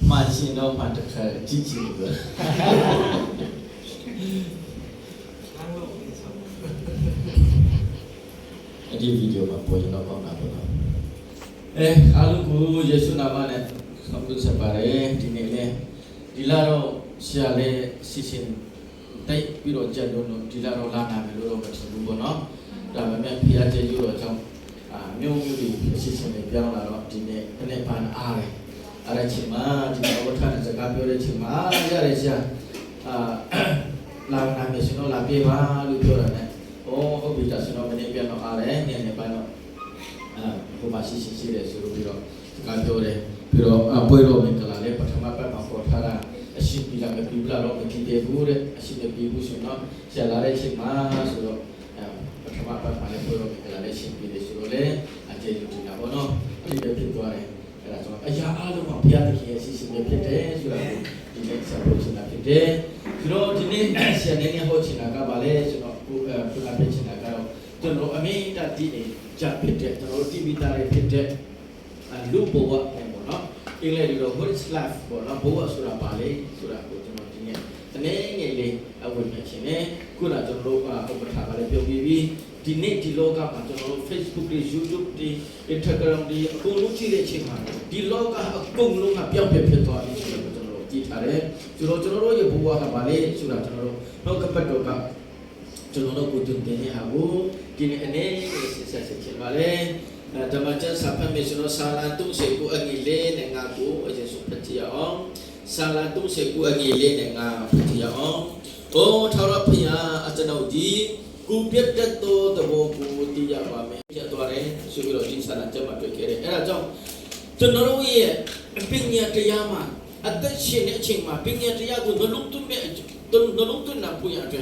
machine no matter teaching good. A video of boy no on Aluku, Yesunamane, some good separate, Dinele, Dilaro, Siale, Sissin, take Piro Jado, Dilaro Lana, Melo, Bubono, Dame Piaje Euro, New Sissin, Piano, Dine, Nepan Are, Arachima, Dinawotan, Zagabio, Chima, Yaresia, La National, La Piva, Lutorane, oh, Hobitasino, Piano Are, Nepano. Kumasi sisi le suruh biro kantor biro biro mengkalale pertama apa makotara asyik bilang kepibla lo kekide bure asyik kepibu suno sialare cima suruh pertama apa malah biro mengkalale asyik bile suruh le aja itu tidak bono tidak pintuare kerana cuma ayah alu mak biar kiai sisi bepede suruh ini sebut cina bepede suruh ini sianenya ho cina kabale suruh pulang cina kau suruh kami tadi ni Jap pede, terus tibitare pede, lupa buat mana, ini dulu buat slave, buat bawa surah balik, surah kucing kucingnya. Tene ini awal macam ni, kuna jolo berapa kali PBB, di net di loka macam jolo Facebook di YouTube di Instagram di, aku lucu deh cuma, di loka aku luka biar pede tu ada surah jolo, ditare, jolo ya bawa balik surah jolo, no kepada loka. Jolo kucing ni aku, kini ini saya balik. Damajan sampai mesuno salantung seku angile nengaku aja supaya om salantung seku angile nengaku om. Oh thara pia aja naudi kubiat jatuh terboku tiap malam jatuh hari subiro di salanjam macam kere. Jom jenoro ye pinya tiama ada sini cingma pinya tiaku nolong tu nampu yang tu.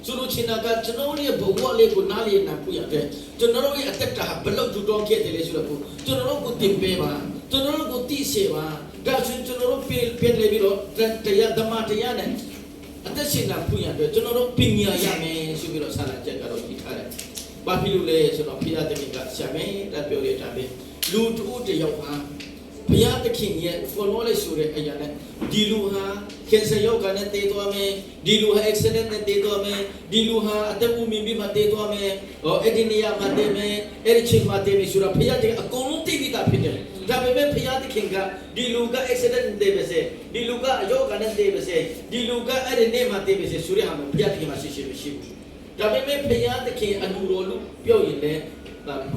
Suruh Cina kan, jenama dia bawa lego nali nak punya tu. Jenama dia atas tahap belum judong kita le sudah pu. Jenama ku timpe ma, jenama ku tise ma. Dah jenama pen lebih lo, dan dia dama dia ni. Atas Cina punya tu, jenama pinya yang me subiro salah jaga lo kita le. Bapilu le sudah pihak teknik siapa, dah pilih tapi lutu dia yang pihak teknik ye, follow le surat ayat le. Diluha, cancer yoga nanti tu ame, diluha accident nanti tu ame, diluha ada umimi mati tu ame, oh edinia mati me, ericing mati me surah pihak dia akonti kita pinjam. Tapi me pihak dia diluga accident nanti bese, diluga yoga nanti bese, diluga edine mati bese surah ame pihak dia masih siapa. Tapi me pihak dia anu rolu piau ini,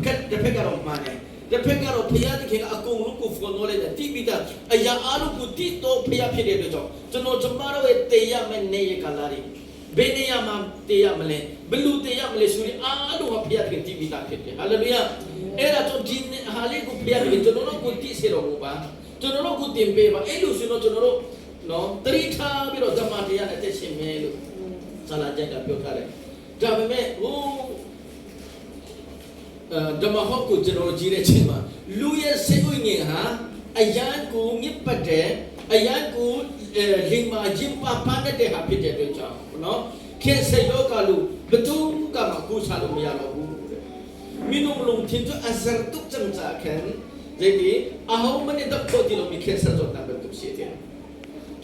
kat dapat kalau mana. Dapat kalau pihak dia aku luku follow le TV dah, ayah alu putih tu pihak dia tu jom. Jono jemara tiya menye kalari, benia mam tiya mele, belu tiya mele suri alu pihak dia TV dah kita. Haleluya. Era tu jin hale ku pihak dia jono putih serong ba, jono putih beba. Elu sino jono no terita biro jama dia nanti semelu. Salah jaga biokare. Tapi me Damahoku jenoro jire cima. Luya seuingin ha, ayanku ngipade, ayanku lima jimpa pada deh hapi deh tu no. Kesayo kalu betul kamaku selalu mialaku. Minum lung tinju asar tu cengcakan. Jadi ahau menetap kau di lomi kesar jota bentuk siapa.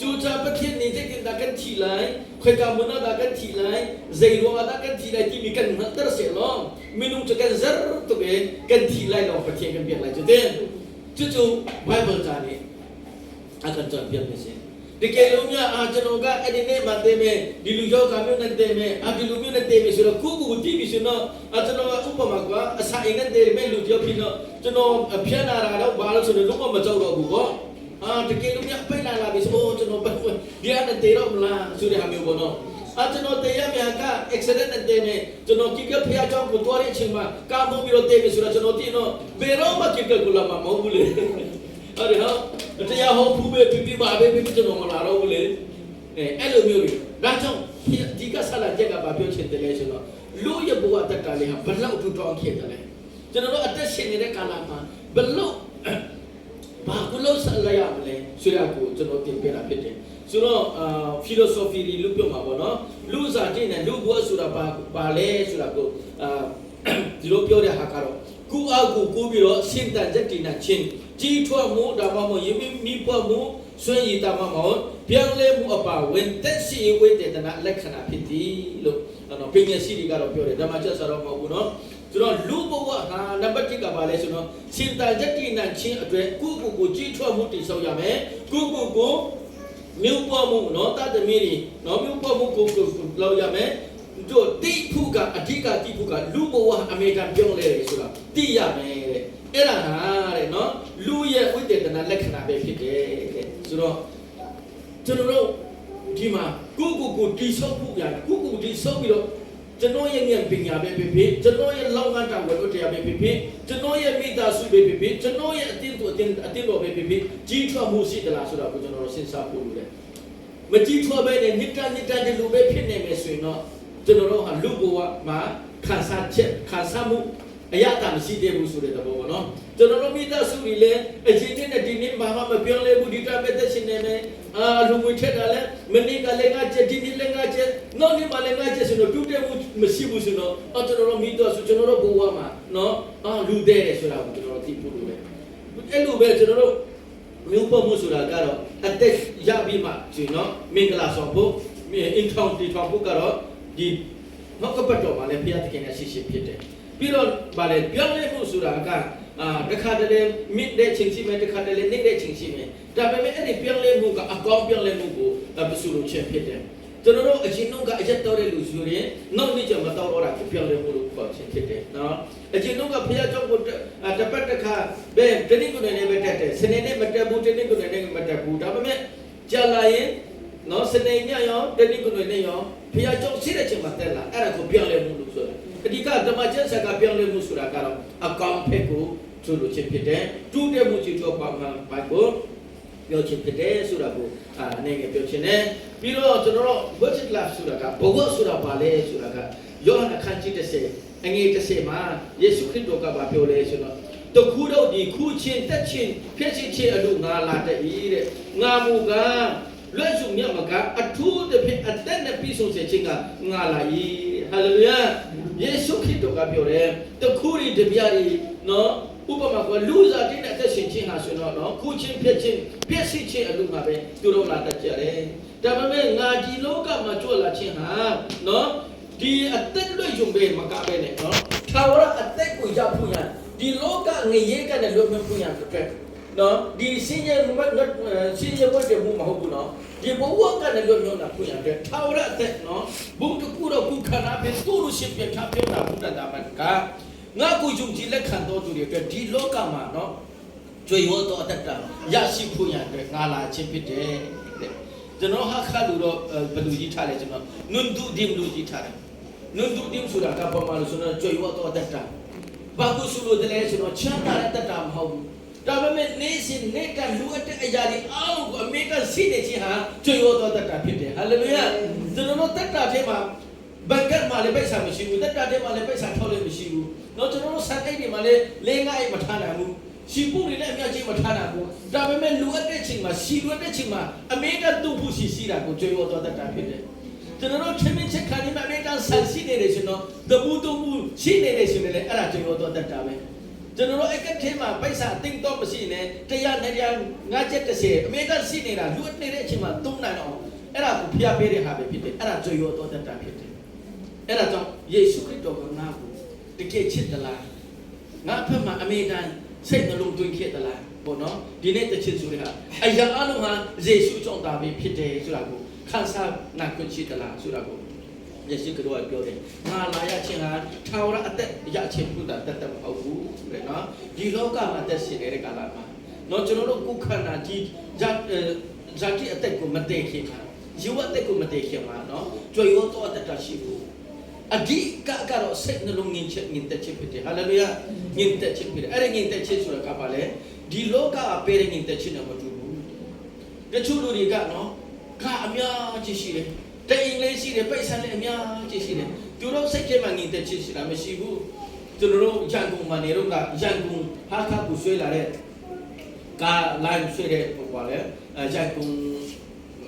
Juta petian ni jadi takkan tilai, kerja mana takkan tilai, zero takkan tilai, tibi kan nanti selong, minum cakap zer tu kan tilai loh petian kan biar lagi cuci Bible cari akan cari biar mesti. Dikelumnya ajanoga adine mati me, dilujau kami nanti me, dilujau nanti me sudah kuku tibi suno, ajanoga upama gua, saingan dari me lujau pino, jono piana rada balas sudah lupa macam orang gua. Dikelumnya apa yang labis oh jono dia nanti rom lah sudah hamil bono. Jono dia mereka accident nanti me jono kita pihak jauh kutuari cuma kamu biro teme sudah jono tino berapa kita gula mau boleh. Ada ha dia ho pube pipi babe pipi jono malara boleh. Elo miuri. Macam jika salah jaga babe cendela jono lu ya buat terkali ha berlau tu doang kita le. Jono ada sini le kalama berlau Bagulau salaya mele sudah aku jono timpera pete. Suno filosofi di lupa mabono. Lu sahaja ni lu buat surah bale surah aku. Lupa dia hakaro. Ku biro cinta jadi nak cing ကြီးထွားမှုဒါမှမဟုတ်ယမိမိပွားမှုဆွေးရည်တာမှမဟုတ်ပြောင်းလဲမှုအပါဝင်သက်ရှိဝိတ္တနာလက္ခဏာဖြစ်သည်လို့ပညာရှိတွေကတော့ပြောတယ်ဓမ္မကျက်စာတော့မဟုတ်ဘူးနော်ဆိုတော့လူဘဝဟာနံပါတ်1ကပါလဲဆိုတော့ရှင်တန်ချက်တိနံချင်းအတွက်ကိုကြီးထွားမှုတည်ဆောက်ရမယ်ကိုမြို့ပွားမှုနော်တသမီးတွေနော်မြို့ပွားမှုကိုလောက်ရမယ်တို့တိဖို့ကအဓိကတိဖို့ကလူဘဝအမေရိကန်ပြောင်းလဲတယ်ဆိုတာသိရမယ်တဲ့အဲ့ဒါဟာတဲ့နော်လူရဲ့ဝိတ္တနာလက္ခဏာပဲဖြစ်တယ်တဲ့ဆိုတော့ကျွန်တော်တို့ဒီမှာကိုတိဆောက်ဖို့ရတယ်ကိုတိဆောက်ပြီးတော့ကျွန်တော်ရဲ့ဉာဏ်ပညာပဲဖြစ်ဖြစ်ကျွန်တော်ရဲ့လောကတာဝတ္ထုတရားပဲဖြစ်ဖြစ်ကျွန်တော်ရဲ့မိသားစုပဲဖြစ်ဖြစ်ကျွန်တော်ရဲ့အတင်းတော်ပဲဖြစ်ဖြစ်ကြီးထွားမှုရှိသလားဆိုတာကိုကျွန်တော်တို့စဉ်းစားဖို့လိုတယ်မကြီးထွားပဲနဲ့နိတ္တတဲ့လူပဲဖြစ်နေမယ်ဆိုရင်တော့ကျွန်တော်တို့ဟာလူဘဝမှာခံစားမှုအရသာမရှိသေးဘူးဆိုတဲ့သဘောပေါ့နော်ကျွန်တော်တို့မိသားစုတွေလည်းအချင်းချင်းနဲ့ဒီနေ့ဘာမှမပြောလဲဘူးဒီတမ်းပဲသက်ရှင်နေမယ်လူငွေထက်တာလည်းမနေ့ကလည်းငါချက်ဒီနေ့လည်းငါချက်နောက်နေ့မှလည်းငါချက်ဆိုတော့တူတဲ့မှုမရှိဘူးဆိုတော့ကျွန်တော်တို့မိသားစုကျွန်တော်တို့ဘဝမှာနော်လူတဲ့တယ်ဆိုတာကိုကျွန်တော်တို့သိဖို့လိုတယ်အဲ့လိုပဲကျွန်တော်တို့မြို့ပေါ်မှုဆိုတာကတော့အသက်ရပြီးမှဆိုနော်မင်္ဂလာဆောင်ဖို့အင်ထောင်တီထောင်ဖို့ကတော့ဒီနောက်ကပတ်တော်မှာလည်းဘုရားသခင်ရဲ့ရှိဖြစ်တယ်ပြီးတော့ဗာလေပြောင်းလဲမှုဆိုတာကတခါတည်းမိတဲ့ချင်းစီမဲ့တခါတည်းနေတဲ့ချင်းစီမဲ့ဒါပေမဲ့အဲ့ဒီပြောင်းလဲမှုကအကောင်းပြောင်းလဲမှုကိုပစုလို့ချက်ဖြစ်တယ်ကျွန်တော်တို့အချင်းတို့ကအရက်တော်တဲ့လူဆိုရင်နောက်နေ့ကျမတော်တော့တာကိုပြောင်းလဲမှုလို့ခေါ်ချင်းဖြစ်တယ်နော်အချင်းတို့ကဘုရားကြောင့်ကိုတပတ်တစ်ခါပဲတနည်းကိုလည်းပဲတက်တယ်စနေနေ့မတက်ဘူးတနည်းကိုလည်းမတက်ဘူးဒါပေမဲ့ကြာလာရင်နော်စနေညရောတနည်းကိုလည်းရောဘုရားကြောင့်ရှိတဲ့ချိန်မှာတက်လာအဲ့ဒါကိုပြောင်းလဲမှုလို့ဆိုတာအဓိကဓမ္မကျမ်းစာကပြောင်းလဲမှုဆိုတာကတော့အကောင်ဖက်ကိုဆိုလိုချင်ဖြစ်တယ်တူတဲ့မှုကြီးတော့ပါမှာဘိုက်ကိုပြောချင်ဖြစ်တယ်ဆိုတာကိုအနေနဲ့ပြောချင်တယ်ပြီးတော့ကျွန်တော်တို့ worship life ဆိုတာကဘဝဆိုတာပါလဲဆိုတာကယောဟန်အခန်းကြီး30အငယ်30မှာယေရှုခရစ်တော်ကပြောလဲဆိုတော့တခုတော့ဒီခုချင်းတက်ချင်းဖြစ်ချင်းအလို့ငါလာတဲ့ဤတဲ့ငါမူကလွတ်စုမြတ်မကအထူးတစ်ဖြစ်အသက်နဲ့ပြီးဆုံးစေခြင်းကငါလာ၏ဟာလေလုယာယေရှုခရစ်တော်ကပြောတယ်တခုရီတပြားရီနော်ဥပမာကလူစားတင်းတဲ့အသက်ရှင်ခြင်းဟာဆိုတော့နော်ခုချင်းဖြစ်ချင်းပြည့်စုံခြင်းအလို့ငါပဲသူတို့လာတတ်ကြတယ်ဒါပေမဲ့ငါဒီလောကမှာကြွလာခြင်းဟာနော်ဒီအသက်လွတ်ယုံပဲမကပဲနဲ့နော်ထာဝရအသက်ကိုရောက်ဖို့ရဒီလောကငရေကနဲ့လွတ်ဖို့ရအတွက်နော်ဒီရှင်ရဲ့ဘုရားရှင်ရဲ့ဘုရားမှုမဟုတ်ဘူးနော်ဒီဘဝကလည်းလွတ်မြောက်တာဖွင့်ရတဲ့ထာဝရအသက်နော်ဘုဒ္ဓကုတော်ကုခနာပဲသူ့လိုရှိပြထားပြောတာဘုရားတာမကငါကိုယုံကြည်လက်ခံတော်သူတွေအတွက်ဒီလောကမှာနော်ကြွေရောတော်အတ္တရရှိဖွင့်ရတဲ့ငါလာခြင်းဖြစ်တယ်တဲ့ကျွန်တော်ဟာခါလူတော့ဘယ်လိုကြီးထားလဲကျွန်တော်နွန်ဒူဒီမ်လူကြီးထားတယ်နွန်ဒူဒီမ်ဆိုတာကပေါ်မှာလို့ဆိုတော့ကြွေရောတော်အတ္တဘာကိုဆိုလို့တလဲဆိုတော့ချမ်းသာတဲ့တတ္တမဟုတ်ဘူးဒါပေမဲ့နေစဉ်နေကလူအတဲ့အရာတွေအားလုံးကိုအမေကစီးနေခြင်းဟာကြွေရောတော်တတ္တဖြစ်တယ်ဟာလေလုယာကျွန်တော်တို့တတ္တထဲမှာဘန်ကတ်မှာလည်းပိတ်ဆာမရှိဘူးတတ္တထဲမှာလည်းပိတ်ဆာထောက်လို့မရှိဘူးတော့ကျွန်တော်တို့စတဲ့တွေမှာလည်းလေးငါ့အိမ်မထားနိုင်ဘူးရှိဖို့တွေလည်းအများကြီးမထားနိုင်ဘူးဒါပေမဲ့လူအပ်တဲ့ချိန်မှာရှိလွတ်တဲ့ချိန်မှာအမေကသူ့ဖို့ရှိတာကိုကြွေရောတော်တတ္တဖြစ်တယ်ကျွန်တော်တို့ချင်းချင်းချက်ခါနေမှာအမေကဆန်ရှိနေတယ်ဆိုတော့တပူတူပူရှိနေတယ်ဆိုရင်လည်းအဲ့ဒါကြွေရောတော်တတ္တပဲကျွန်တော်တို့အဲ့ကထဲမှာပိတ်စာတင်းတော့မရှိနဲ့တရားနဲ့တရားငါးချက်30အမေကရှိနေတာလူအပ်နေတဲ့အချိန်မှာသုံးနိုင်တော့အဲ့ဒါကိုဖျားပေးတဲ့ဟာပဲဖြစ်တယ်အဲ့ဒါကြွေရောတော်တတ်တာဖြစ်တယ်အဲ့ဒါကြောင့်ယေရှုခရစ်တော်ကငါ့ကိုတကယ်ချစ်သလားငါ့ဘက်မှာအမေတန်စိတ်နှလုံးသွင်းခဲ့သလားပေါ့နော်ဒီနေ့တချစ်ဆိုတဲ့ဟာအရာအလုံးဟာယေရှုကြောင့်တာပဲဖြစ်တယ်ဆိုတာကိုခံစားနာခွင့်ရှိသလားဆိုတာကိုယေရှုခရစ်တော်ကပြောတယ်ငါလာရခြင်းဟာထာဝရအသက်ရခြင်းပြုတာတတ်တယ်မဟုတ်ဘူးတဲ့နော်ဒီလောကမှာတက်ရှင်နေတဲ့ကာလမှာနော်ကျွန်တော်တို့ကိုယ်ခန္ဓာကြီးဇာတိအသက်ကိုမတည်ခင်မှာယောအသက်ကိုမတည်ခင်မှာနော်ကြွေရောတော့အသက်ရှိဘူးအဓိကကတော့စိတ်နှလုံးငြိမ်ချက်ဖြစ်တယ်ဟာလေလုယာငြိမ်သက်ချက်ဖြစ်တယ်အဲ့ဒါငြိမ်သက်ချက်ဆိုတာကပါလေဒီလောကအပေရငြိမ်သက်ချက်နဲ့မတူဘူးတချို့လူတွေကနော်ကအများကြီးရှိတယ်တအိမ်လေးရှိတယ်ပိတ်ဆန်းလေးအများကြီးရှိတယ်သူတို့စိတ်ထဲမှာငြိမ်သက်ချက်ရှိတာမရှိဘူးကျွန်တော်တို့ရန်ကုန်မှာနေတော့ကရန်ကုန်ဟာခါကိုဆွဲလာတဲ့ကာလိုင်းဆွဲတဲ့ပေါ့ကွာလေရန်ကုန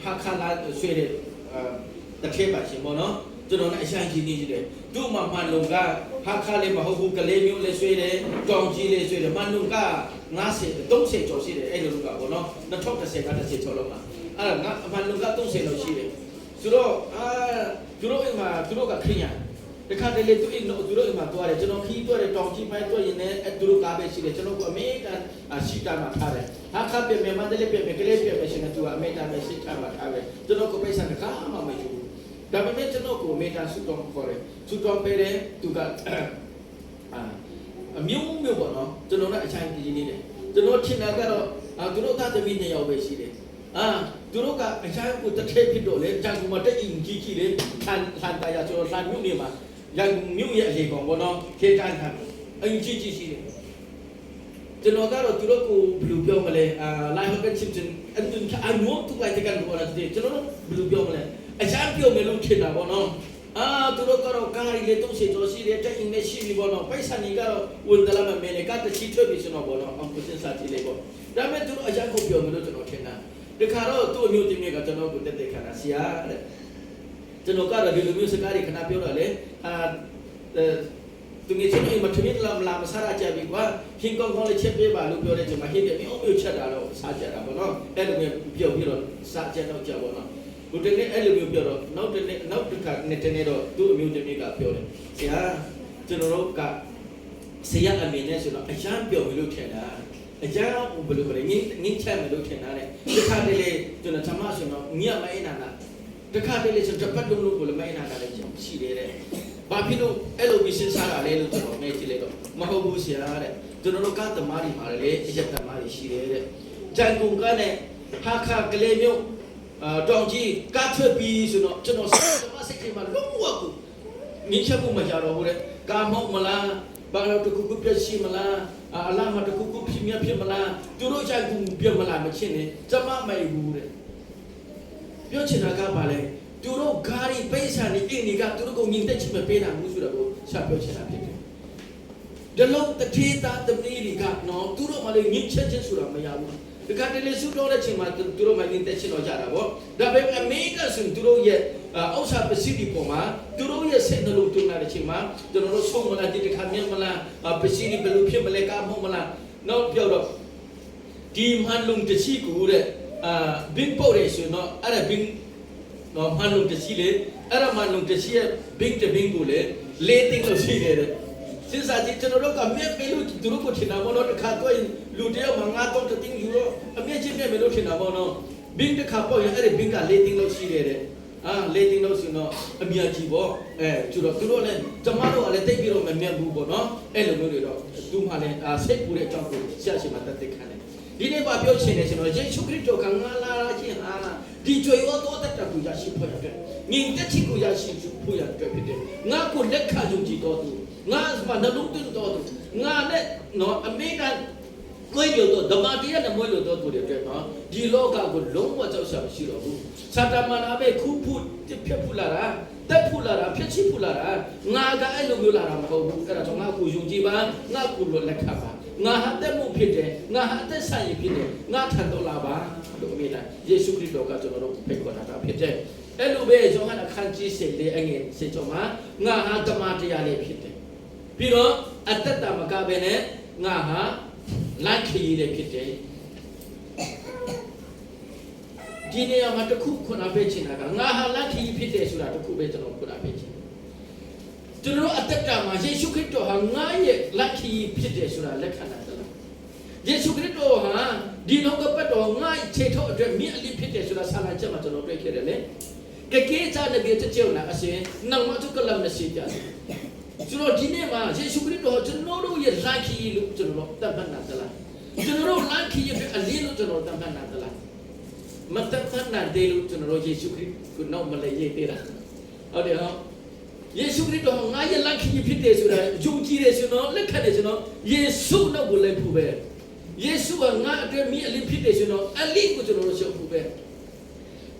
်ဟာခါလာဆွဲတဲ့တထဲပါရှင်ပေါ့နော်ကျွန်တော်လည်းအဆိုင်ကြီးနေရှိတယ်တို့မှမှန်လုံကဟာခါလေးမဟုတ်ဘူးကလေးမျိုးလေးဆွဲတယ်တောင်ကြီးလေးဆွဲတယ်မှန်လုံက 50 30ကျော်ရှိတယ်အဲ့လိုလူကပေါ့နော်2010က30ကျော်လောက်မှာအဲ့ဒါငါအမှန်လူက30လောက်ရှိတယ်ဆိုတော့သူတို့အိမ်မှာသူတို့ကခင်းရတခါတလေသူအိမ်တို့သူတို့အိမ်မှာတွားတယ်ကျွန်တော်ခီးတွားတယ်တောင်ကြီးပိုင်းတွားရင်လည်းသူတို့ကားပဲရှိတယ်ကျွန်တော်ကအမေကန်ရှိတာမှာထားတယ်ဟာခပ်ပြမယ်မန္တလေးပြမယ်ကလေးပြမယ်ရှင်ကသူကအမေတာပဲရှိတာမှာထားတယ်ကျွန်တော်ကိုပိတ်စားတကားမှမယူဘူးဒါပေမဲ့ကျွန်တော်ကိုအမေတာဆူတောင်းခေါ်တယ်ဆူတောင်းပေးတယ်သူကအမျိုးမျိုးပေါ့နော်ကျွန်တော်လည်းအချိုင်ကြီးနေတယ်ကျွန်တော်ထင်တာကတော့သူတို့သားသမီး2ယောက်ပဲရှိတယ်သူတို့ကအချိုင်ကိုတစ်ထည့်ဖြစ်တော့လေဂျန်ကူမတက်အင်ကြီးကြီးလေထန်တရာကျွန်တော်လှန်မြို့နေမှာရန်ကုန်မြို့ရဲ့အရေးကောင်ပေါ့နော်ခေတ္တထန်အင်ကြီးကြီးရှိတယ်ကျွန်တော်ကတော့သူတို့ကိုဘယ်လိုပြောမလဲလိုက်ဟက်ချစ်ချင်အန်အန်မို့သူကတကယ်ကိုလာတယ်ကျွန်တော်ဘယ်လိုပြောမလဲအချိုင်ပြောမယ်လို့ထင်တာပေါ့နော်သူတို့ကတော့ကားရီလေ30ကျော်ရှိတယ်တက်အင်နဲ့ရှိပြီပေါ့နော်ပိုက်ဆံကြီးကတော့ဝန်တလာမမဲနဲ့ကတချီထွက်ပြီဆိုတော့ပေါ့နော်အောင်ကိုစင်စာကြည့်လိုက်ပေါ့ဒါပေမဲ့သူတို့အချိုင်ကိုပြောမယ်လို့ကျွန်တော်ထင်တာဒီခါတော့သူ့အမျိုးသမီးကကျွန်တော်ကိုတက်ခါတာဆရာတဲ့ကျွန်တော်ကတော့ဒီလိုမျိုးစကားတွေခဏပြောတော့လေသူငယ်ချင်းတွေမထမင်းလာမစားရကြပြီကွာဟင်းကောင်းကောင်းလေးချက်ပေးပါလို့ပြောတဲ့ချိန်မှာဟင်းပြမျိုးမျိုးချက်တာတော့စားကြတာပေါ့နော်အဲ့လိုမျိုးပြောပြီးတော့စားကြတော့ကြပေါ့နော်ဘုတနေ့အဲ့လိုမျိုးပြောတော့နောက်တစ်ခါနဲ့တနေ့တော့သူ့အမျိုးသမီးကပြောတယ်ဆရာကျွန်တော်တို့ကဆရာအမေနဲ့ဆိုတော့အရန်ပြောပြီးလို့ထင်တာအကြမ်းဘယ်လိုလဲငင်းချက်မလို့ထင်တာလေတခါတလေကျွန်တော်ဓမ္မဆိုတော့မြတ်မိုင်းနာတခါတလေဆိုတပတ်လုံးလို့ကိုလည်းမိုင်းနာလည်းရှိတယ်တဲ့ဘာဖြစ်လို့အဲ့လိုပြီးစဉ်းစားတာလဲလို့ကျွန်တော်မေးကြည့်လိုက်တော့မဟုတ်ဘူးဆရာတဲ့ကျွန်တော်တို့ကသမားတွေမှာလေအရက်သမားတွေရှိတယ်တဲ့ဂျန်ကုန်ကနဲ့ဟာခါကလေးမျိုးတောင်ကြီးကထွက်ပြီးဆိုတော့ကျွန်တော်ဓမ္မစိတ်ထဲမှာလုံးဝကိုငင်းချက်ဖို့မကြတော့ဘူးတဲ့ကာမောက်မလားဘာလို့တခုခုပြရှိမလားအလားမတခုခုဖြစ်မလားသူတို့ကြိုက်ကူပြမလားမချင်းနဲ့ကျမမိုက်ဘူးတဲ့ပြောချင်တာကဘာလဲသူတို့ဂါရီပိတ်ဆန်နေအင်းတွေကသူတို့ကိုညင်တက်ချင်မပေးတာဘူးဆိုတော့ဆက်ပြောချင်တာဖြစ်တယ်ဒီလိုတထေးသားသမီးတွေကနော်သူတို့မှလည်းညင်ချက်ချင်းဆိုတာမရဘူးဒီကတည်းကဆူတော့တဲ့ချိန်မှာသူတို့မှညင်တက်ချင်တော့ကြတာပေါ့ဒါပေမဲ့အမေကဆိုသူတို့ရဲ့ဥစ္စာပစ္စည်းတွေပေါ်မှာသူတို့ရဲ့စိတ်နှလုံးသွင်းလာတဲ့ချိန်မှာကျွန်တော်တို့ဆုံးမလားဒီတစ်ခါမြင်မလားပစ္စည်းတွေဘယ်လိုဖြစ်မလဲကားမဟုတ်မလားနောက်ပြောတော့ဒီမှန်လုံးတရှိကူတဲ့ဘင်းပို့ရဆိုတော့အဲ့ဒါဘင်းနော်မှန်လုံးတရှိလေအဲ့ဒါမှန်လုံးတရှိရဲ့ဘင်းတဘင်းကိုလေလေးသိန်းလို့ရှိတယ်စဉ်းစားကြည့်ကျွန်တော်တို့ကမြက်ပေးလို့သူတို့ကိုထင်တာပေါ့နော်တစ်ခါတော့လူတယောက်မှာ9,000သိန်းယူတော့အမြက်ချင်းမြက်မယ်လို့ထင်တာပေါ့နော်ဘင်းတစ်ခါပေါ့ရင်အဲ့ဒီဘင်းကလေးသိန်းလို့ရှိတယ်လေးသိန်းလို့ဆိုတော့အမြတ်ကြီးပေါ့သူတို့လည်းကျမတို့ကလည်းတိတ်ပြီးတော့မမြတ်ဘူးပေါ့နော်အဲ့လိုမျိုးတွေတော့သူမှလည်းစိတ်ပူတဲ့အကြောင်းကိုဆရာရှင်မှာတက်ခံတယ်ဒီနေ့ပါပြောချင်တယ်ကျွန်တော်ယေရှုခရစ်တော်ကငါလာခြင်းဒီကြွေရောတော့တတ်တာကိုရရှိဖို့ရတယ်ငင်တက်ချစ်ကိုရရှိဖို့ရအတွက်ဖြစ်တယ်ငါကိုလက်ခံယုံကြည်တော်သူငါစမနှလုံးသွင်းတော်သူငါနဲ့နော်အမေကန်ကိုယ်လို့တော့ဓမ္မတရားနဲ့မွေးလို့တော့သူတွေအတွက်နော်ဒီလောကကိုလုံးဝကြောက်စရာမရှိတော့ဘူးစာတမန်အဘေခုဖို့ဖြတ်ဖူလာတာတက်ဖူလာတာဖြတ်ချဖူလာတာငါကအဲ့လိုမျိုးလာတာမဟုတ်ဘူးအဲ့ဒါကြောင့်ငါကိုယုံကြည်ပါငါကိုလိုလက်ခံပါငါဟာတက်မှုဖြစ်တယ်ငါဟာအသက်ဆိုင်ရဖြစ်တယ်ငါထံတော်လာပါလို့အမေလားယေရှုခရစ်တော်ကကျွန်တော်တို့ဖိတ်ခေါ်တာဖြစ်တယ်အဲ့လိုပဲယောဟန်အခန်းကြီး7လေးအငယ်7ကျော်မှာငါဟာဓမ္မတရားလေးဖြစ်တယ်ပြီးတော့အတ္တတမကပဲနဲ့ငါဟာလက်ခရီးလေးဖြစ်တယ်ဒီနေရာမှာတစ်ခုခုနပေးချင်တာကငါဟာလက်ခရီးဖြစ်တယ်ဆိုတာတစ်ခုပဲကျွန်တော်ခုနပေးချင်ကျွန်တော်အတ္တမှာယေရှုခရစ်တော်ဟာငါရဲ့လက်ခရီးဖြစ်တယ်ဆိုတာလက်ခံတာတလားယေရှုခရစ်တော်ဟာဒီလောကပတ်တော်ငါ့ခြေထောက်အတွက်မြင့်အလီဖြစ်တယ်ဆိုတာဆာလာချက်မှာကျွန်တော်တွေ့ခဲ့တယ်လေကကေချာနဘေတကျောနာအရှင်နမတုကလမ်နစီကြတယ်ကျွန်တော်ဒီနေ့မှာယေရှုခရစ်တော်ကျွန်တော်တို့ရဲ့လက်ခရီးလို့ကျွန်တော်တတ်မှတ်တာတလားကျွန်တော်တို့လက်ခရီးရဲ့အလီလို့ကျွန်တော်တတ်မှတ်တာတလားမတတ်မှတ်တဲ့လို့ကျွန်တော်တို့ယေရှုခရစ်ကိုနောက်မလဲရေးသေးတာဟုတ်တယ်ဟောယေရှုခရစ်တော်ငါရဲ့လက်ခရီးဖြစ်တယ်ဆိုတာယုံကြည်တယ်ဆိုတော့လက်ခံတယ်ဆိုတော့ယေရှုနောက်ကိုလိုက်ဖို့ပဲယေရှုကငါအတွက်မြင့်အလီဖြစ်တယ်ဆိုတော့အလီကိုကျွန်တော်တို့ရှုပ်ဖို့ပဲ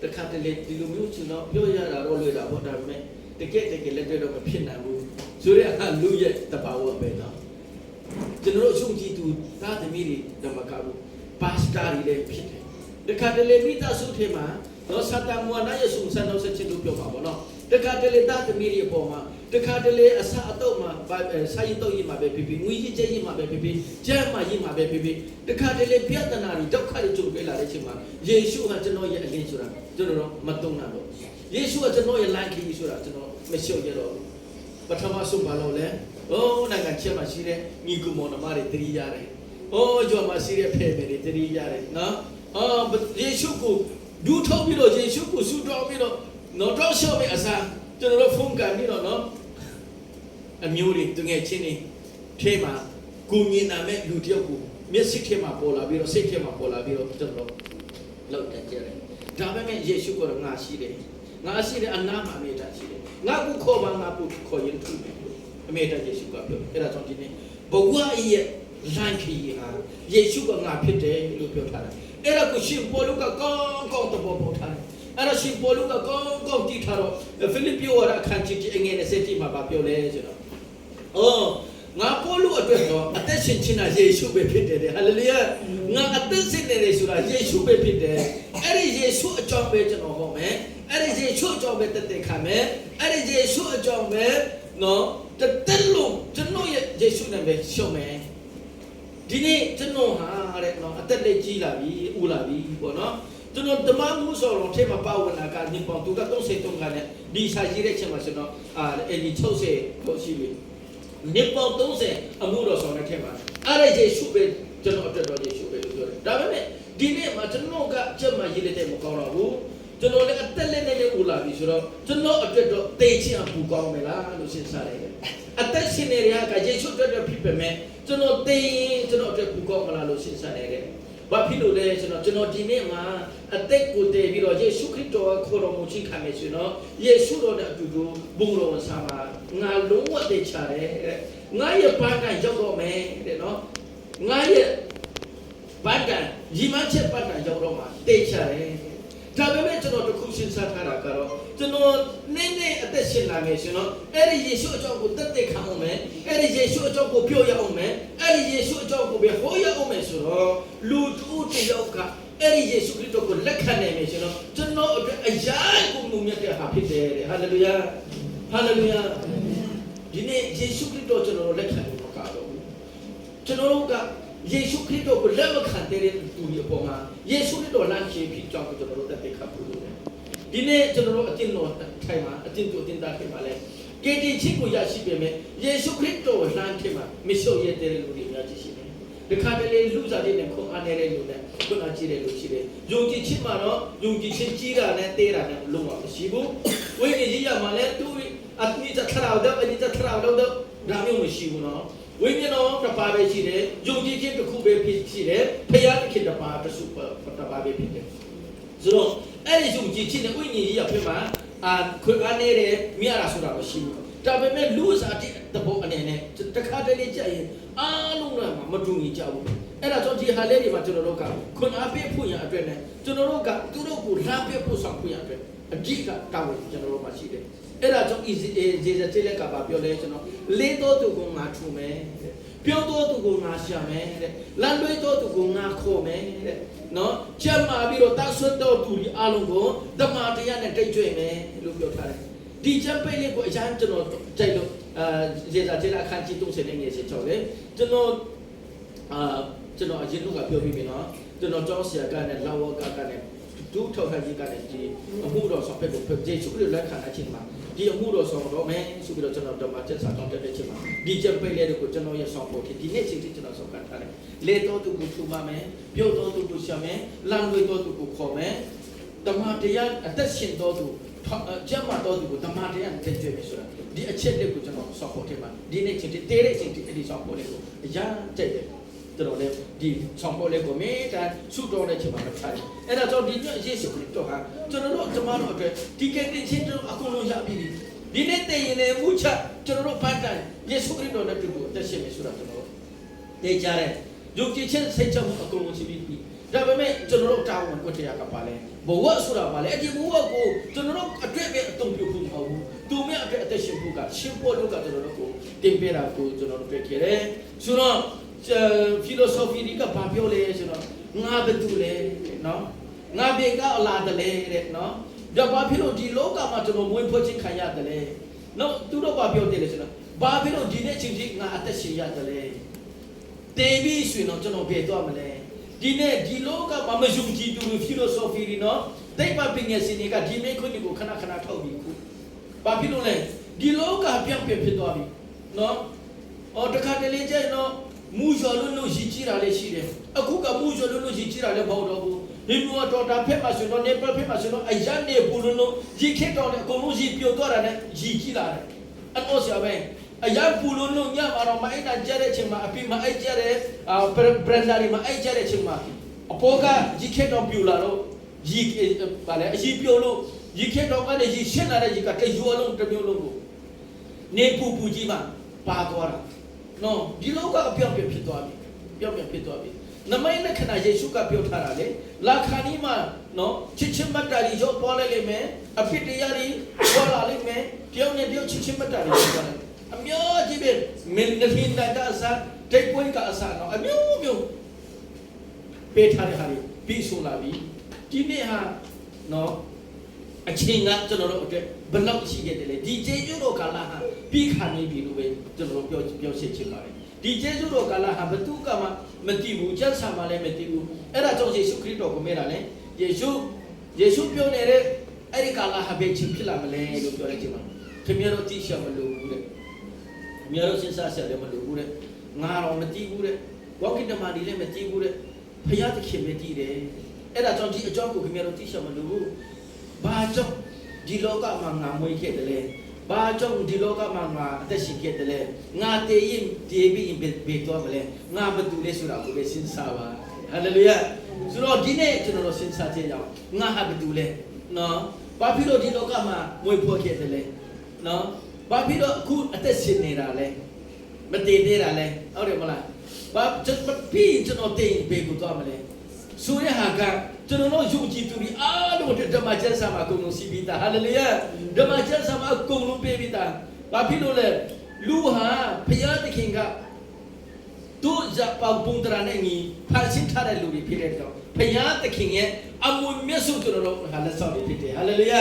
တခါတလေဒီလိုမျိုးကျွန်တော်ပြောရတာတော့လွယ်တာပေါ့ဒါပေမဲ့တကယ်လက်တွေ့တော့မဖြစ်နိုင်ဘူးဆိုရဲလူရဲ့တဘာဝပဲနော်ကျွန်တော်တို့ယုံကြည်သူသားသမီးတွေဓမ္မကဘူးပါစတာတွေလည်းဖြစ်တယ်တခါတလေမိသားစုထဲမှာတော့စတန်မွာနာရဲ့ဆုံဆန်တော့ဆက်ချစ်လို့ပြောပါဘောနော်တ တခါတလေသားသမီးတွေအပေါ်မှာတခါတလေအစာအတော့မှာစာရေးတော့ရေးမှာပဲဖြစ်ဖြစ်ငွေကြီးကျဲရေးမှာပဲဖြစ်ဖြစ်ကျမ်းမှာရေးမှာပဲဖြစ်ဖြစ်တခါတလေပြဿနာတွေဒုက္ခတွေကြုံတွေ့လာတဲ့အချိန်မှာယေရှုဟာကျွန်တော်ရဲ့အလင်းဆိုတာကျွန်တော်မတုံ့တော့ယေရှုကကျွန်တော်ရဲ့လမ်းခရီးဆိုတာကျွန်တော်မလျှော့ရတော့ပထမဆုံးဘာလို့လဲနိုင်ငံချက်မှာရှိတဲ့ညီကူမောင်နှမတွေတတိရတယ်ကျော်မှာရှိတဲ့ဖဲတွေတတိရတယ်နော်ယေရှုကိုဒူထောက်ပြီးတော့ယေရှုကိုဆူတောင်းပြီးတော့နော်တော့ရှော့ပြီးအစားကျွန်တော်တို့ဖုန်းကန်ပြီးတော့နော်အမျိုးတွေတငယ်ချင်းတွေထဲမှာကိုမြင်နာမဲ့လူတယောက်ကိုမျက်စိထဲမှာပေါ်လာပြီးတော့စိတ်ထဲမှာပေါ်လာပြီးတော့ကျွန်တော်လောက်တတ်ကြတယ်ဒါပေမဲ့ယေရှုကတော့ငါရှိတယ်ငါရှိတဲ့အနာမှာအမေတာရှိတယ်ငါကိုခေါ်ပါငါကိုခေါ်ရင်ထူတယ်အမေတာယေရှုကပြောအဲ့ဒါကြောင့်ဒီနေ့ဘဝရဲ့လမ်းခရီးဟာယေရှုကငါဖြစ်တယ်လို့ပြောထားတယ်အဲ့ဒါကိုရှင်ပေါလုကကောင်းကောင်းသဘောပေါက်ထားတယ်အဲ့ဒါရှင်ပေါလုကကောင်းကောင်းကြည့်ထားတော့ဖိလိပ္ပိဩဝါဒအခန်းကြီးအငယ်20မှာပြောလဲဆိုတော့ငါပေါလုအတွက်တော့အသက်ရှင်ခြင်းဟာယေရှုပဲဖြစ်တယ်ဟာလေလုယာငါအသက်ရှင်နေတယ်ဆိုတာယေရှုပဲဖြစ်တယ်အဲ့ဒီယေရှုအကြောင်းပဲကျွန်တော်ဟောမယ်အဲ့ဒီယေရှုအကြောင်းပဲတက်ခံမယ်အဲ့ဒီယေရှုအကြောင်းပဲနော်တက်လို့ကျွန်တော်ရဲ့ယေရှုနဲ့ပဲရှုံးမယ်ဒီနေ့ကျွန်တော်ဟာတဲ့နော်အသက်လေးကြီးလာပြီဦးလာပြီပေါ့နော်ကျွန်တော်ဓမ္မမှုဆိုတော့ထဲမှာပါဝင်လာကနိပေါသူက33ကနဲ့ဒီစာကြီးတဲ့ချက်မှာကျွန်တော်အဲ့ဒီ60လို့ရှိပြီနိပေါ30အမှုတော်ဆောင်တဲ့ထဲမှာအဲ့ဒါယေရှုပဲကျွန်တော်အတွက်တော့ယေရှုပဲလို့ပြောတယ်ဒါပေမဲ့ဒီနေ့မှာကျွန်တော်ကချက်မှာရေးတဲ့မကောင်းတော့ဘူးကျွန်တော်လည်းအသက်လေးနဲ့ဦးလာပြီဆိုတော့ကျွန်တော်အတွက်တော့တေချင်အပူကောင်းမယ်လားလို့စဉ်းစားလိုက်တယ်အသက်ရှင်နေတဲ့ကယေရှုအတွက်ဖြစ်ပေမဲ့ကျွန်တော်တေးရင်ကျွန်တော်အတွက်ပူကောင်းမလားလို့စဉ်းစားနေတယ်ဘာဖြစ်လို့လဲကျွန်တော်ဒီနေ့မှာအသက်ကိုတည်ပြီးတော့ယေရှုခရစ်တော်ခေါ်တော်မူခြင်းခံမယ်ဆိုတော့ယေရှုတော်နဲ့အတူတူဘုံတော်ဆာမှာငါလုံးဝသိချတယ်ငါရဲ့ဘာကရောက်တော့မယ်တဲ့နော်ငါရဲ့ဘာကညီမချက်ဘာကရောက်တော့မှာသိချတယ်ဒါပေမဲ့ကျွန်တော်တခုစဉ်းစားထားတာကတော့ကျွန်တော်နည်းနည်းအသက်ရှင်လာမယ်ဆိုတော့အဲ့ဒီယေရှုအကြောင်းကိုတက်တက်ခံအောင်မယ်အဲ့ဒီယေရှုအကြောင်းကိုပြောရအောင်မယ်အဲ့ဒီယေရှုအကြောင်းကိုပဲဟောရအောင်မယ်ဆိုတော့လူတို့တယောက်ကအဲ့ဒီယေရှုခရစ်တော်ကိုလက်ခံနိုင်မယ်ဆိုတော့ကျွန်တော်အတွက်အရာကိုမြင်တဲ့ဟာဖြစ်တယ်ဟာလေလုယာဟာလေလုယာဒီနေ့ယေရှုခရစ်တော်ကျွန်တော်လက်ခံလို့မကတော့ဘူးကျွန်တော်တို့ကယေရှုခရစ်တော်ကိုလက်မခံတဲ့သူတွေအပေါ်မှာယေရှုခရစ်တော်လမ်းခြင်းဖြစ်ကြောင်းကျွန်တော်တို့တက်တဲ့ခါဖို့လို့ဒီနေ့ကျွန်တော်တို့အတင်းတော်ထိုင်မှာအတင်းတို့အတင်းသားထိုင်မှာလဲကေတီချင်းကိုရရှိပေမဲ့ယေရှုခရစ်တော်လမ်းခြင်းမှာမလျှော့ရတဲ့လူတွေများရှိတယ်ဒီခါတလေလူစားတဲ့နဲ့ခွန်အားနေတဲ့လူနဲ့ခွန်အားကြီးတဲ့လူရှိတယ်ယုံကြည်ခြင်းမှာတော့ယုံကြည်ခြင်းကြီးတာနဲ့တေးတာနဲ့လုံးဝမရှိဘူးဝိညာဉ်ကြီးရမှာလဲသူအတိအကျထရောက်တော့အတိအကျထရောက်တော့ဒါမျိုးမရှိဘူးနော်ဝိညာဉ်တော်တစ်ပါးပဲရှိတယ်ယုံကြည်ခြင်းတစ်ခုပဲဖြစ်ရှိတယ်ဖခင်သခင်တစ်ပါးတစ်စုတစ်ပါးပဲဖြစ်တယ်ဆိုတော့အဲ့ဒီယုံကြည်ခြင်းနဲ့ဝိညာဉ်ကြီးရဖြစ်မှာခွန်အားနေတဲ့မြတ်ရာဆိုတာမရှိဘူးဒါပေမဲ့လူစားတဲ့တဘောအနေနဲ့တခါတလေကြရင်အားလုံးကမတူညီကြဘူးအဲ့ဒါကြောင့်ဒီဟာလေးတွေမှာကျွန်တော်တို့ကခွန်အားပေးဖို့ရအတွက်နဲ့ကျွန်တော်တို့ကသူတို့ကိုလမ်းပြဖို့ဆောင်ဖို့ရအတွက်အဓိကတာဝန်ကျွန်တော်တို့မှာရှိတယ်အဲ့ဒါကြောင့်ယေဇတေလက်ကပါပြောလဲကျွန်တော်လေးတော်သူကိုငါထူမယ်ပြောတော်သူကိုငါရှာမယ်တဲ့လမ်းလွဲတော်သူကိုငါခေါ်မယ်တဲ့နော်ချက်မှာပြီးတော့တောက်ဆွတ်တော်သူဒီအားလုံးကိုဓမ္မတရားနဲ့တိတ်ကြွမယ်လို့ပြောထားတယ်ဒီချက်ပိတ်လေးကိုအရင်ကျွန်တော်ကြိုက်လို့ယေဇတေလက်အခန်းကြီး30နဲ့ငယ်16လေကျွန်တော်အရင်ကပြောပြီးပြီနော်ကျွန်တော်ကြောက်ဆရာကနဲ့လာဝကကနဲ့ဒုထောက်ခံကြီးကလည်းဒီအမှုတော်ဆောင်ဖက်ကိုကျေစုလို့လက်ခံအချင်းမှာဒီအမှုတော်ဆောင်တော့မယ်ဆိုပြီးတော့ကျွန်တော်ဓမ္မချက်စာတောင်းတဲ့ချင်းမှာဒီချက်ပိတ်လေးတွေကိုကျွန်တော်ရဆောင်ဖို့ဒီနေ့ချိန်ထိကျွန်တော်ဆောင်ခံထားတယ်လေတော်သူကိုထူပါမယ်ပြုတ်တော်သူကိုရှာမယ်လမ်းလွေတော်သူကိုခေါ်မယ်ဓမ္မတရားအသက်ရှင်တော်သူကျမ်းမာတော်သူကိုဓမ္မတရားနဲ့ကြွယ်မယ်ဆိုတာဒီအချက်လေးကိုကျွန်တော်ဆောင်ဖို့ထင်ပါဒီနေ့ချိန်ထိတဲတဲ့ချိန်ထိအဲ့ဒီဆောင်ဖို့လေးကိုအရာကြိုက်တယ်ကျွန်တော်လည်းဒီဆောင်ပေါ်လေးကိုမေတ္တာဆုတောင်းတဲ့ချိန်မှာမထားဘူးအဲ့ဒါကြောင့်ဒီနေ့ယေရှုခရစ်တော်ဟာကျွန်တော်တို့ကျွန်မတို့အတွက်ဒီကနေ့ချင်းတို့အကုန်လုံးရပြီဒီနေ့တည်ရင်လည်းမှုချကျွန်တော်တို့ပန်းတိုင်ယေရှုခရစ်တော်နဲ့တူတူအသက်ရှင်မယ်ဆိုတာကျွန်တော်သိကြတယ်ယုံကြည်ခြင်းစိတ်ချမှုအကုန်လုံးရှိပြီဒါပေမဲ့ကျွန်တော်တို့တာဝန်ကိုတရားကပါလဲဘဝဆိုတာပါလေဒီဘဝကိုကျွန်တော်တို့အတွက်ပဲအတုံးပြုဖို့မဟုတ်ဘူးသူမြတ်အတွက်အသက်ရှင်ဖို့ကရှင်ပေါ်လို့ကကျွန်တော်တို့ကိုတင်ပေးတာကိုကျွန်တော်တို့တွေ့ခဲ့တယ်ဆိုတော့philosophy ကဘာပြောလဲဆိုတော့ငါဘယ်သူလဲနော်ငါဘေကအလားတလဲတဲ့နော် ဒါဘာဖြစ်လို့ဒီလောကမှာကျွန်တော်မွေးဖွားခြင်းခံရတယ်လဲနော်သူတို့ဘာပြောတယ်လဲဆိုတော့ဘာဖြစ်လို့ဒီနေ့ချင်းချင်းငါအသက်ရှင်ရတယ်လဲတေးပြီးဆိုရင်တော့ကျွန်တော်ပြေသွားမလဲဒီနေ့ဒီလောကမှာမယုံကြည်သူတွေ philosophy တွေနော်တိတ်ပပညာရှင်တွေကဒီနေ့ခွင့်ကိုခဏခဏထောက်ပြီးခုဘာဖြစ်လို့လဲဒီလောကပြောင်းပြန်ဖြစ်သွားပြီနော်အော်တခါတလေကျရင်တော့မူကျော်လို့ရည်ကြည်တာလည်းရှိတယ်အခုကမူကျော်လို့ရည်ကြည်တာလည်းမဟုတ်တော့ဘူးဒီလိုတော့တာဖက်မှာဆိုတော့နေပဖက်မှာဆိုတော့အရန်နေပူလို့ရည်ခက်တော့အကုန်လုံးရည်ပြိုသွားတာနဲ့ရည်ကြည်လာတယ်အဲ့တော့ဆရာပဲအရန်ပူလို့ညမှာတော့မအိတ်တာကြတဲ့ချိန်မှာအပြင်မအိတ်ကြတဲ့ဘရန်ဒါတွေမအိတ်ကြတဲ့ချိန်မှာအပေါ်ကရည်ခက်တော့ပြူလာတော့ရည်ပါလေအရည်ပြိုလို့ရည်ခက်တော့ကနေရည်ရှင်းလာတဲ့ရည်ကတရွာလုံးတစ်မျိုးလုံးကိုနေပူကြီးမှပါသွားတာနော်ဒီလောကအပြောင်းပြန်ဖြစ်သွားပြီပြောင်းပြန်ဖြစ်သွားပြီနမိတ်လက္ခဏာယေရှုကပြောထားတာလေလာခဏီမှာနော်ချစ်ချင်းမတ်တာတွေရောပေါ်လိုက်လိမ့်မယ်အဖြစ်တရားတွေပေါ်လာလိမ့်မယ်တယောက်နဲ့တယောက်ချစ်ချင်းမတ်တာတွေပေါ်လာအမျိုးကြီးပဲမင်းနဲ့ဟင်းတာအစားတိတ်ပွင့်ကအစားနော်အမျိုးပေးထားတဲ့ဟာတွေပြီးဆိုလာပြီဒီနေ့ဟာနော်အချိန်ကကျွန်တော်တို့အတွက်ဘယ်လောက်ရှိခဲ့တယ်လဲဒီကျေးဇူးတော်ကာလဟာပြီးခါနေပြီလို့ပဲကျွန်တော်တို့ပြောရှင်းချင်ပါတယ်ဒီကျေးဇူးတော်ကာလဟာဘယ်သူကမှမသိဘူးကျမ်းစာမှာလည်းမသိဘူးအဲ့ဒါကြောင့်ယေရှုခရစ်တော်ကိုမေးတာလေယေရှုပြောနေတဲ့အဲ့ဒီကာလဟာဘယ်ချိန်ဖြစ်လာမလဲလို့ပြောလိုက်ချင်ပါခင်ဗျားတို့သိချင်မလို့ဘူးတဲ့ခင်ဗျားတို့စဉ်းစားချက်လည်းမလို့ဘူးတဲ့ငါတော့မသိဘူးတဲ့ဝါကိတမဒီလည်းမသိဘူးတဲ့ဖယားသခင်ပဲသိတယ်အဲ့ဒါကြောင့်ဒီအကြောင်းကိုခင်ဗျားတို့သိချင်မလို့ဘူးဘာကြောင့်ဒီလောကမှာငါမွေးခဲ့တယ်လဲဘာကြောင့်ဒီလောကမှာငါအသက်ရှင်ခဲ့တယ်လဲငါတည်ရင်ဒီပြီးဘေးတော့မလဲငါဘာတူလဲဆိုတာကိုပဲစဉ်းစားပါဟာလေလုယာဆိုတော့ဒီနေ့ကျွန်တော်တို့စဉ်းစားကြည့်ကြအောင်ငါဟာဘာတူလဲနော်ဘာဖြစ်လို့ဒီလောကမှာမွေးဖွားခဲ့တယ်လဲနော်ဘာဖြစ်လို့အခုအသက်ရှင်နေတာလဲမတည်နေတာလဲဟုတ်တယ်မလားဘာကျွန်တော်တည်ဘေးကိုတော့မလဲဆိုရဟာကကျွန်တော်တို့ယုံကြည်သူတွေအားလုံးဓမ္မကျမ်းစာမှာအကုန်လုံးစီးပြီးသားဟာလေလုယာဓမ္မကျမ်းစာမှာအကုန်လုံးပေးပြီးသားဘာဖြစ်လို့လဲလူဟာဘုရားသခင်ကတို့ဇာပေါပုံတရနဲ့ညီဖန်ဆင်းထားတဲ့လူတွေဖြစ်တဲ့ကြောင့်ဘုရားသခင်ရဲ့အမွေမြတ်စုကျွန်တော်တို့ဟာလက်ဆောင်တွေဖြစ်တယ်ဟာလေလုယာ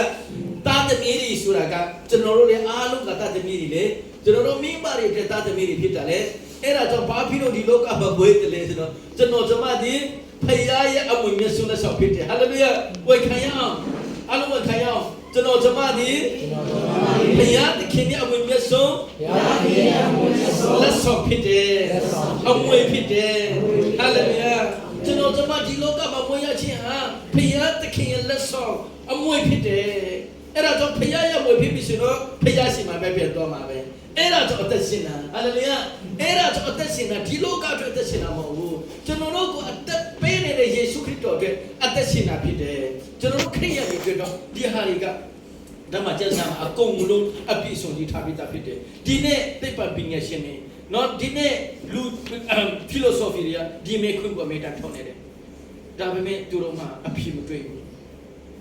တာသမီးတွေဆိုတာကကျွန်တော်တို့လည်းအားလုံးကတာသမီးတွေလေကျွန်တော်တို့မိမတွေတဲ့တာသမီးတွေဖြစ်တယ်လေအဲ့ဒါကြောင့်ဘာဖြစ်လို့ဒီလောကမှာဘွေးတယ်လဲဆိုတော့ကျွန်တော်ဒီဖယားရဲ့အမွေမြတ်စွာလက်ဆောင်ဖြစ်တယ်ဟာလေလုယာဝေခံရအောင်အလုံးဝခံရအောင်ကျွန်တော်ဒီဖယားသခင်ရဲ့အမွေမြတ်စွာလက်ဆောင်ဖြစ်တယ်အမွေဖြစ်တယ်ဟာလေလုယာကျွန်တော်ဒီလောကမှာမွေးရခြင်းဟာဖယားသခင်ရဲ့လက်ဆောင်အမွေဖြစ်တယ်အဲ့ဒါကြောင့်ဖယားရဲ့အမွေဖြစ်ပြီဆိုတော့ဖယားရှင်မှာပဲပြန်သွားမှာပဲအဲ့ဒါကြောင့်အသက်ရှင်တာဟာလေလုယာအဲ့ဒါကြောင့်အသက်ရှင်တာဒီလောကအတွက်အသက်ရှင်တာမဟုတ်ဘူးကျွန်တော်တို့ကအသက်ပေးနေတဲ့ယေရှုခရစ်တော်အတွက်အသက်ရှင်တာဖြစ်တယ်ကျွန်တော်တို့ခရစ်ယာန်တွေအတွက်တော့ဒီဟာတွေကဓမ္မကျမ်းစာမှာအကုန်လုံးအပြည့်စုံကြီးထားပြီးသားဖြစ်တယ်ဒီနေ့သိပ္ပံပညာရှင်တွေနော်ဒီနေ့လူ philosophy တွေကဒီမေခွန်းကိုအမေတာထောင်းနေတယ်ဒါပေမဲ့သူတို့မှအပြည့်မတွေ့ဘူး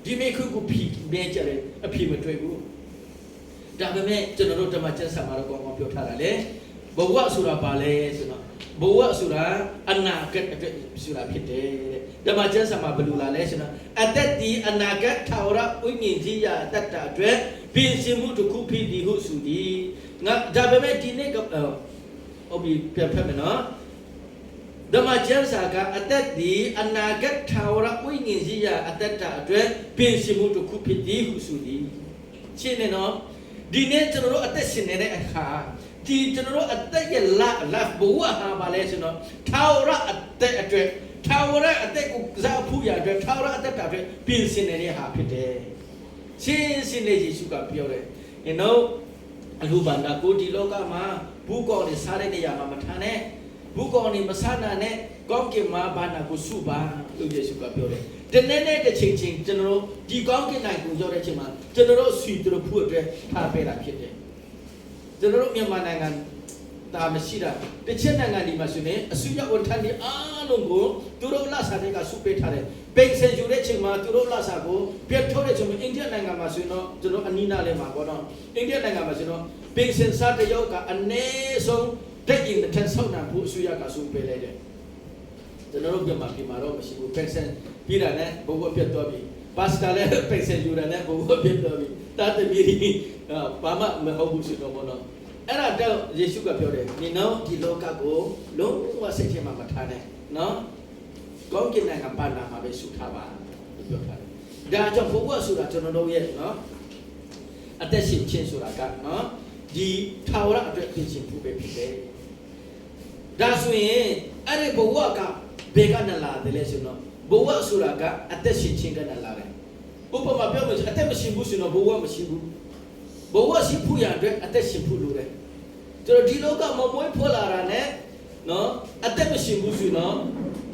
ဒီမေခွန်းကိုပြီးမဲကြတယ်အပြည့်မတွေ့ဘူးဒါပေမဲ့ကျွန်တော်တို့ဓမ္မကျမ်းစာမှာတော့ကောင်းကောင်းပြောထားတာလေဘဝဆိုတာဘာလဲဆိုတော့ဘဝဆိုတာအနာဂတ်အတွက်ဆိုတာဖြစ်တယ်ဓမ္မကျမ်းစာမှာဘယ်လိုလာလဲဆိုတော့အသက်ဒီအနာဂတ်ထာဝရဝိညာဉ်ကြီးရာတတ်တာအတွက်ပြင်ဆင်မှုတစ်ခုဖြစ်သည်ဟုဆိုသည်ငါဒါပေမဲ့ဒီနေ့ကဟုတ်ပြီပြဖက်မယ်နော်ဓမ္မကျမ်းစာကအသက်ဒီအနာဂတ်ထာဝရဝိညာဉ်ကြီးရာအတ္တအတွက်ပြင်ဆင်မှုတစ်ခုဖြစ်သည်ဟုဆိုသည်ရှင်းနေနော်ဒီနေ့ကျွန်တော်တို့အသက်ရှင်နေတဲ့အခါဒီကျွန်တော်တို့အသက်ရဲ့လာဘဝဟာပါလဲဆိုတော့ထာဝရအသက်အတွက်ထာဝရအသက်ကိုစားဖို့ရအတွက်ထာဝရအသက်တာအတွက်ပြင်ဆင်နေတဲ့ဟာဖြစ်တယ်ရှင်းလေးယေရှုကပြောတယ်you know အလူဘာနာကိုဒီလောကမှာဘူးကောင်းနေစားတဲ့နေရာမှာမထားနဲ့ဘူးကောင်းနေမစားနာနဲ့ကောင်းကင်မှာဘာနာကိုစုပါလို့ယေရှုကပြောတယ်တနေ့နဲ့တစ်ချိန်ချင်းကျွန်တော်တို့ဒီကောင်းကင်နိုင်ကိုရောက်တဲ့အချိန်မှာကျွန်တော်တို့ဆွေတို့ဖို့အတွက်ထားပေးတာဖြစ်တယ်ကျွန်တော်တို့မြန်မာနိုင်ငံဒါမရှိတာတစ်ချက်နိုင်ငံဒီမှာဆိုရင်အစုရဝန်ထမ်းတွေအားလုံးကိုသူတို့လက်စာတွေကစုပေးထားတယ်ပိတ်ဆယ်ယူတဲ့ချိန်မှာသူတို့လက်စာကိုပြတ်ထုတ်တဲ့ချိန်မှာအိန္ဒိယနိုင်ငံမှာဆိုရင်တော့ကျွန်တော်အနီးနားလေးမှာပေါ့နော်အိန္ဒိယနိုင်ငံမှာဆိုတော့ပိတ်ဆယ်စားတယောက်ကအနည်းဆုံးတက်ရင်တစ်ထပ်ဆောက်နိုင်ဖို့အစုရကစုပေးလိုက်တယ်ကျွန်တော်တို့မြန်မာပြည်မှာတော့မရှိဘူးပိတ်ဆယ်ပြည်တာနဲ့ဘဝပြတ်သွားပြီ ပါစတာလည်းပိတ်ဆက်ယူတယ်နဲ့ဘုရားပြတော်ပြီတာတမီဒီဘာမှမဟုတ်ဘူးဆိုတော့ဘောနော်အဲ့ဒါတော့ယေရှုကပြောတယ်နင်တို့ဒီလောကကိုလုံးဝစိတ်ထဲမှာမထားနဲ့နော်ကောင်းကင်နိုင်ငံပါလာမှာပဲဆုထားပါလို့ပြောထားတယ်ဒါကြောင့်ဘုရားဆိုတာကျွန်တော်တို့ရဲ့နော်အသက်ရှင်ခြင်းဆိုတာကနော်ဒီထာဝရအတွက်ပြင်ဆင်ဖို့ပဲဖြစ်တယ်ဒါဆိုရင်အဲ့ဒီဘဝကဘယ်ကနေလာတယ်လဲဆိုတော့ဘဝဆိုတာကအသက်ရှင်ခြင်းကနေလာတယ်ဥပမာပြောမယ်ဆိုအသက်မရှိဘူးဆိုတော့ဘဝမရှိဘူးဘဝရှိဖို့ရတဲ့အသက်ရှင်ဖို့လိုတယ်ကျွန်တော်ဒီလောကမှာမွေးဖွားလာတာနဲ့နော်အသက်မရှိဘူးဆိုတော့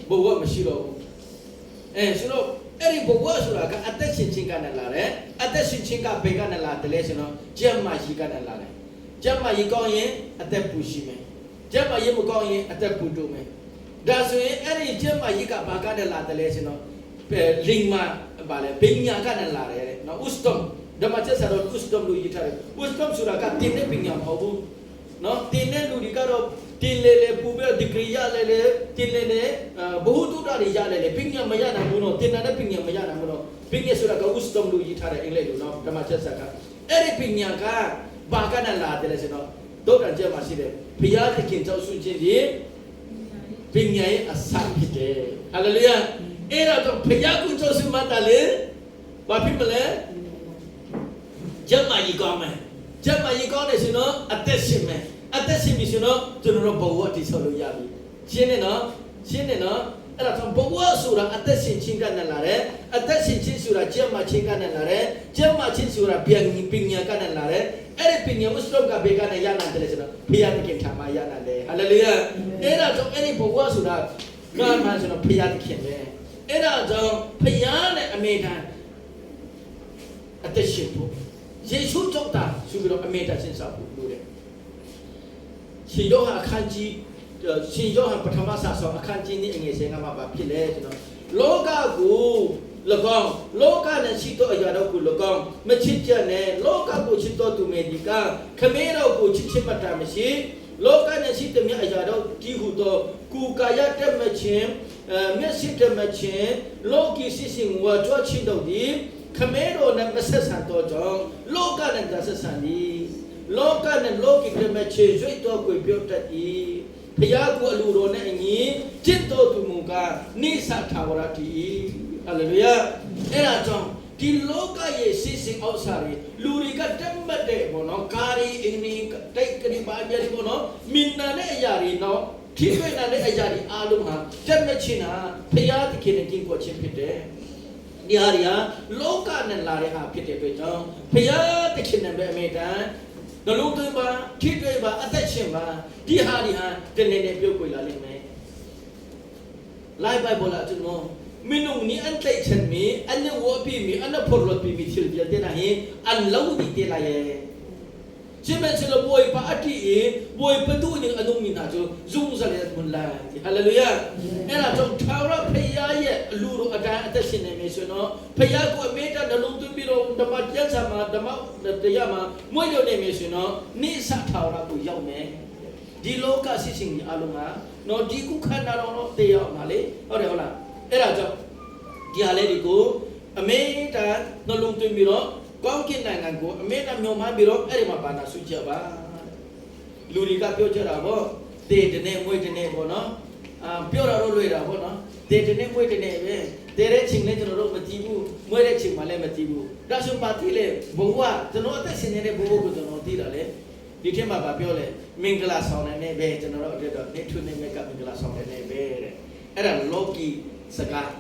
ဘဝမရှိတော့ဘူးဆိုတော့အဲ့ဒီဘဝဆိုတာကအသက်ရှင်ခြင်းကနေလာတယ်အသက်ရှင်ခြင်းကဘယ်ကနေလာတယ်လဲဆိုတော့ကျမ်းမာရေးကနေလာတယ်ကျမ်းမာရေးကောင်းရင်အသက်ပူရှိမယ်ကျမ်းမာရေးမကောင်းရင်အသက်ပူတိုးမယ်ဒါဆိုရင်အဲ့ဒီကျမ်းမာရေးကဘာကနေလာတယ်လဲဆိုတော့လိမ်မာဗာလဲပညာကနေလာတယ်တဲ့နော် wisdom ဓမ္မချက်ဆိုတော့ wisdom လို့ရေးထားတယ် wisdom ဆိုတာကတင်တဲ့ပညာမဟုတ်ဘူးနော်တင်တဲ့လူတွေကတော့တင်လေပူပြီး degree ရလေတင်လေဘဟုတုတ္တတွေရလေပညာမရနိုင်ဘူးနော်တင်တဲ့ပညာမရနိုင်ဘူးနော်ပညာဆိုတာက wisdom လို့ရေးထားတယ်အင်္ဂလိပ်လိုနော်ဓမ္မချက်ဆက်ကအဲ့ဒီပညာကဘာကနေလာတယ်လဲဆိုတော့ဒုက္ခကျမှာရှိတယ်ဘုရားသခင်ကြောင့်ဆုခြင်းဖြင့်ပညာရဲ့အစဖြစ်တယ်ဟာလေလုယာအဲ့တော့ဘုရားကိုကြောင့်ဆုမှတ်တယ်လေဘာဖြစ်မလဲကျမ်းမာရေးကောင်းမယ်ကျမ်းမာရေးကောင်းတယ်ဆိုတော့အသက်ရှင်မယ်အသက်ရှင်ပြီဆိုတော့ကျွန်တော်တို့ဘဝတည်ဆောက်လို့ရပြီရှင်းနေနော်အဲ့ဒါဆိုဘဝဆိုတာအသက်ရှင်ခြင်းကနေလာတယ်အသက်ရှင်ခြင်းဆိုတာကျမ်းမာခြင်းကနေလာတယ်ကျမ်းမာခြင်းဆိုတာပညာကနေလာတယ်အဲ့ဒီပညာမစတော့ကဘေကနေရနိုင်တယ်ဆိုတော့ဘုရားသခင်ထာမရနိုင်တယ်ဟာလေလုယာအဲ့ဒါကြောင့်အဲ့ဒီဘဝဆိုတာငါမှဆိုတော့ဘုရားသခင်ပဲအဲ့ဒါကြောင့်ဘုရားနဲ့အမေတန်အသက်ရှင်ဖို့ယေရှုကြောင့်တာဆိုပြီးတော့အမေတန်ရှင်းစားဖို့လို့တယ်ရှင်ယောဟန်အခန်းကြီးရှင်ယောဟန်ပထမစာဆောင်အခန်းကြီးနဲ့အငယ်10ကမှပါဖြစ်လဲကျွန်တော်လောကကို၎င်းလောကနဲ့ရှိသောအရာတို့ကို၎င်းမချစ်ကြနဲ့လောကကိုချစ်တော်သူမေဒီကခမဲတော်ကိုချစ်ချစ်မှတ်တာမရှိလောကနဲ့ရှိတဲ့မြတ်အရာတို့ဒီဟုသောကုကာယတက်မခြင်းမျက်စိတက်မခြင်းလောကီရှိရှင်ဝါကြွချစ်တော်ဒီခမဲတော်နဲ့မဆက်ဆံတော့ကြောင့်လောကနဲ့ဆက်ဆံသည်လောကနဲ့လောကီကမချေရွေ့တော့ကိုပြောတတ်၏ဘုရားကိုအလိုတော်နဲ့အညီจิตတော်သူမူကားနိစ္စထာဝရတည်ဟာလေလုယာအဲ့ဒါကြောင့်ဒီလောကရဲ့စီစဉ်အောက်စားတွေလူတွေကတက်မှတ်တဲ့ဘောနော်ကာရီအင်းနီတိုက်ကြိပါကြတယ်ဘောနော်မိန္နာနဲ့အရာတွေနော်ထိတွေ့တဲ့အရာတွေအားလုံးဟာတက်မှတ်ခြင်းဟာဘုရားသခင်နဲ့ကျင့်ကိုခြင်းဖြစ်တယ်ဒီဟာတွေကလောကနဲ့လာတဲ့ဟာဖြစ်တဲ့အတွက်ကြောင့်ဘုရားသခင်နဲ့ပဲအမေတန်နှလုံးသွင်းပါထိတွေ့ပါအသက်ရှင်ပါဒီဟာဒီဟာတနေ့နေ့ပြုတ်ကွယ်လာလိမ့်မယ်လိုက်ပါဘောလာကျွန်တော်မင်းတို့နီအန်တိုက်ချင်မီအန်ဝပီမီအန်ဖော်လို့ပီမီချီတဲ့တဲ့ဟင်အန်လောဒီတဲ့လာရဲ့ရှင်မချလဘွေပါအတီဘွေပတူနေအလုံးမီနာကျဇုံဇလေမလာဟာလေလုယာအဲ့ဒါကြောင့်ထာဝရဘုရားရဲ့အလူတော်အတိုင်းအသက်ရှင်နေမယ်ဆိုတော့ဘုရားကိုအမေတ္တာနှလုံးသွင်းပြီးတော့ဓမ္မကျမ်းစာမှာဓမ္မတရားမှာမွေးလို့နေမယ်ဆိုတော့နိစ္စထာဝရကိုရောက်မယ်ဒီလောကရှိရှင်ကြီးအလုံးကတော့ဒီခုခန္ဓာတော်တော့တရားမှာလေဟုတ်တယ်ဟုတ်လားအဲ့ဒါကြောင့်ဒီဟာလေးတွေကိုအမေတ္တာနှလုံးသွင်းပြီးတော့ကောင်းကင်နိုင်ငံကိုအမေတ္တာမျှော်မှန်းပြီးတော့အဲ့ဒီမှာဘာသာဆုကြပါလူတွေကပြောကြတာပေါ့တေတနေ့မွေးတနေ့ပေါ့နော်ပြောတာတော့လွယ်တာပေါ့နော်တေတနေ့မွေးတနေ့ပဲတေတဲ့ချိန်လည်းကျွန်တော်တို့မကြည့်ဘူးမွေးတဲ့ချိန်မှလည်းမကြည့်ဘူးဒါဆိုပါတိလေဘဝကျွန်တော်အသက်ရှင်နေတဲ့ဘဝကိုကျွန်တော်သိတာလေဒီထက်မှဗာပြောလေမင်္ဂလာဆောင်နေပဲကျွန်တော်တို့အတွက်တော့နေထွေးနေမဲ့ကမင်္ဂလာဆောင်နေပဲတဲ့အဲ့ဒါလောကီစကား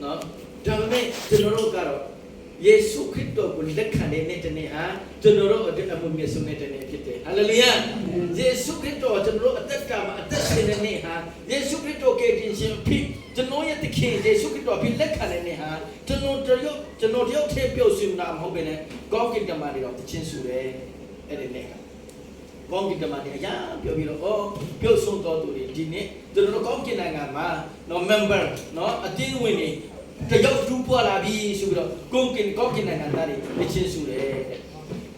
နော်ဒါပေမဲ့ကျွန်တော်တို့ကတော့ယေရှုခရစ်တော်ကိုလက်ခံတဲ့တနေ့ဟာကျွန်တော်တို့အတွက်အမှုမြတ်ဆုံးတဲ့နေ့ဖြစ်တယ်ဟာလေလုယာယေရှုခရစ်တော်ကျွန်တော်တို့အသက်တာမှာအသက်ရှင်တဲ့နေ့ဟာယေရှုခရစ်တော်ကယ်တင်ရှင်ဖြစ်ကျွန်တော်ရဲ့သခင်ယေရှုခရစ်တော်ဖြစ်လက်ခံတဲ့နေ့ဟာကျွန်တော်တယောက်ထဲပြုတ်ရှင်တာမဟုတ်ဘဲနဲ့ကောင်းကင်တမန်တွေတော့တခြင်းစုတယ်အဲ့ဒီနေ့ကောင်းကင်တမန်တွေအရာပြောပြီးတော့ပြုတ်ဆုံးတော်သူတွေဒီနေ့ကျွန်တော်တို့ကောင်းကင်နိုင်ငံမှာနော် member နော်အတင်းဝင်နေတယောက်တူပွားလာပြီဆိုပြီးတော့ကောင်းကင်နိုင်ငံသားတွေတခြင်းစုတယ်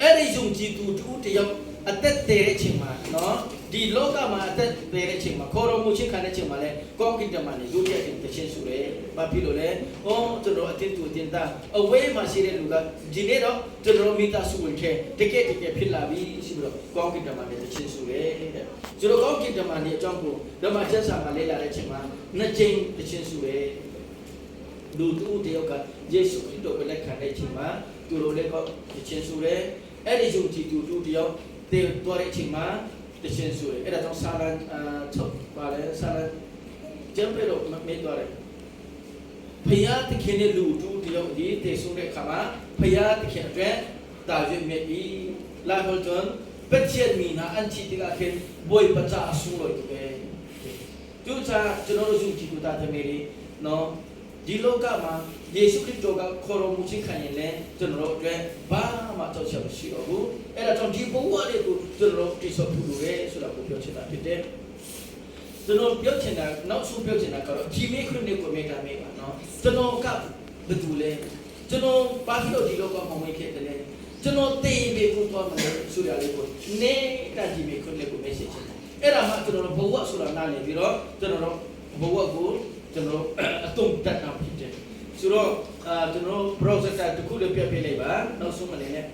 အဲ့ဒီယုံကြည်သူတူတယောက်အသက်တည်တဲ့အချိန်မှာနော် ဒီလောကမှာအသက်တဲ့အချိန်မှာခေါ်တော်မူခြင်းခံတဲ့အချိန်မှာလဲကောင်းကင်တမန်တွေဒုတိယအချိန်တစ်ချင်းဆိုတယ်ဘာဖြစ်လို့လဲဟောကျွန်တော်အတင်းတူတင်တာအဝေးမှာရှိတဲ့လူကဒီနေ့တော့ကျွန်တော်မိသားစုဝင်ခဲ့တကယ်ဖြစ်လာပြီရှိပြီးတော့ကောင်းကင်တမန်တွေတစ်ချင်းဆိုတယ်တဲ့ကျွန်တော်ကောင်းကင်တမန်တွေအကြောင်းကိုဓမ္မကျမ်းစာမှာလေ့လာတဲ့အချိန်မှာနှစ်ကြိမ်တစ်ချင်းဆိုတယ်လူတူတယောက်ကယေရှုခရစ်တော်ကိုလက်ခံတဲ့အချိန်မှာသူတို့လည်းကောတစ်ချင်းဆိုတယ်အဲ့ဒီယုံကြည်သူတူတယောက်တည်တော်တဲ့အချိန်မှာတခြင်းဆိုရအဲ့ဒါကြောင့်စာလန်ချုပ်ပါလေစာလန်ကျမ်းပြတော့မေးသွားတယ်ဖယားတခင်ရဲ့လူတူတယောက်ဒီတည်ဆုံးတဲ့အခါမှာဖယားတခင်အတွက်တာရွေးမြည်ပြီးလာဟောတွန်ပတ်ချက်မီနာအန်ချီတကခင်ဘွိပချာဆူလို့ပဲသူစားကျွန်တော်တို့ယူကြည့်တာတမေရီနော်ဒီလောကမှာယေရှုခရစ်တော်ကခေါ်တော်မူခြင်းခံရင်လည်းကျွန်တော်တို့အတွက်ဘာမှကြောက်ရွံ့မရှိတော့ဘူးအဲ့ဒါကြောင့်ဒီဘဝလေးကိုကျွန်တော်တို့တိဆောက်ဖို့လိုတယ်ဆိုတာကိုပြောချင်တာဖြစ်တယ်ကျွန်တော်ပြောချင်တာနောက်ဆုံးပြောချင်တာကတော့ဒီမေခရစ်နဲ့ကိုမေတာမေပါနော်ကျွန်တော်ကဘယ်သူလဲကျွန်တော်ဘာဖြစ်လို့ဒီလောကမှာဝင်ခဲ့တယ်လဲကျွန်တော်တည်ပြီးဖို့သွားမယ်ဆိုရလေးကိုနေတာဒီမေခရစ်နဲ့ကိုမေ့စေချင်တယ်အဲ့ဒါမှကျွန်တော်တို့ဘဝဆိုတာနားလည်ပြီးတော့ကျွန်တော်တို့ဘဝကိုကျွန်တော်အတုံးတက်တာဖြစ်တယ်ဆိုတော့ကျွန်တော် process တခုလည်းပြပြလိုက်ပါနောက်ဆုံးအနေနဲ့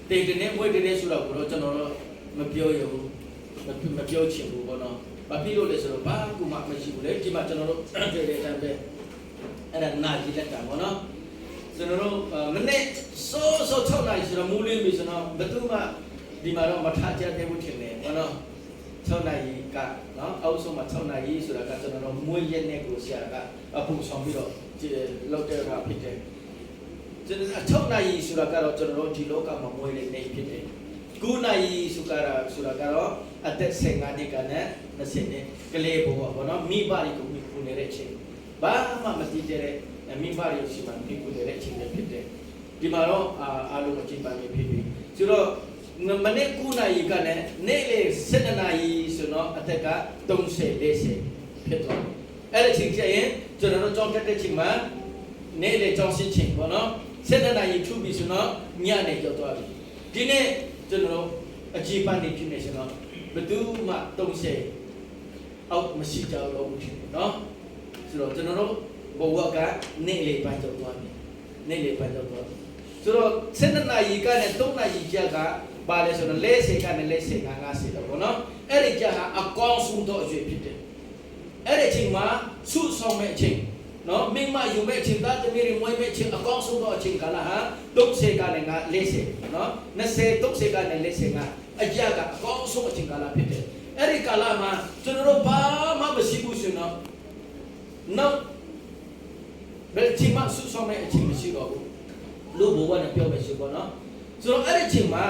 တေတနေ့ဝိတ်တဲ့ဆိုတော့ကျွန်တော်မပြောရဘူးမပြောချင်ဘူးပေါ့နော်ဘာဖြစ်လို့လဲဆိုတော့ဘာကူမှမရှိဘူးလေဒီမှာကျွန်တော်တို့တွေ့တဲ့အတိုင်းပဲအဲ့ဒါနာကြည့်လက်တာပေါ့နော်ကျွန်တော်တို့မနေ့စိုး6နာရီဆိုတော့မူးလင်းပြီဆိုတော့ဘယ်သူမှဒီမှာတော့မထားကြတဲ့ဘူးထင်တယ်ပေါ့နော်6နာရီကနော်အောက်ဆုံးမှာ6နာရီဆိုတာကကျွန်တော်တို့မွေးရက်နဲ့ကိုဆရာကအပူဆောင်ပြီးတော့လောက်တဲ့ကဖြစ်တယ်ကျွန်တော်6နာရီဆိုတာကတော့ကျွန်တော်တို့ဒီလောကမှာမွေးတဲ့နေ့ဖြစ်တယ်9နာရီဆိုတာကတော့အသက်15နှစ်ကနဲ့20နှစ်ကလေးဘဝပေါ့နော်မိဘတွေကိုမိကူနေတဲ့ချိန်ဘာမှမသိတဲ့မိဘတွေရှိမှမိကူနေတဲ့ချိန်ပဲဖြစ်တယ်ဒီမှာတော့အားလုံးအကြည့်ပါမယ်ဖြစ်ပြီဆိုတော့မနေ့9နာရီကနဲ့နေ့လေ7နာရီဆိုတော့အသက်က30 40ဖြစ်သွားတယ်အဲ့ဒီချိန်ကျရင်ကျွန်တော်တို့ကြောင်းတက်တဲ့ချိန်မှာနေ့လေကြောင်းရှင်းချိန်ပေါ့နော်7နာရီထူပြီဆိုတော့ညနေရောက်သွားပြီဒီနေ့ကျွန်တော်တို့အကြည့်ပန်းနေဖြစ်နေဆိုတော့ဘယ်သူမှ30အောက်မရှိကြတော့ဘူးဖြစ်တယ်နော်ဆိုတော့ကျွန်တော်တို့ဘဝကနေ့လေပိုင်းရောက်သွားပြီနေ့လေပိုင်းရောက်သွားပြီဆိုတော့7နာရီကနဲ့3နာရီကြာကပါလေဆိုတော့40ကနဲ့40က50တော့ဘောနော်အဲ့ဒီကြာဟာအကောင်းဆုံးတော့အရွေဖြစ်တယ်အဲ့ဒီအချိန်မှာဆုဆောင်မဲ့အချိန်နော်မိမယူမဲ့အချိန်သားသမီးတွေမွေးမဲ့အချိန်အကောင်းဆုံးတော့အချိန်ကလာဟာ30ကနဲ့40နော်20 30ကနဲ့40ကအကြာကအကောင်းဆုံးအချိန်ကလာဖြစ်တယ်အဲ့ဒီကာလမှာကျွန်တော်တို့ဘာမှမရှိဘူးဆိုတော့နောက်ဘယ်ချိန်မှဆုဆောင်မဲ့အချိန်မရှိတော့ဘူးလို့ဘဝနဲ့ပြောမယ်ဆိုပေါ့နော်ဆိုတော့အဲ့ဒီချိန်မှာ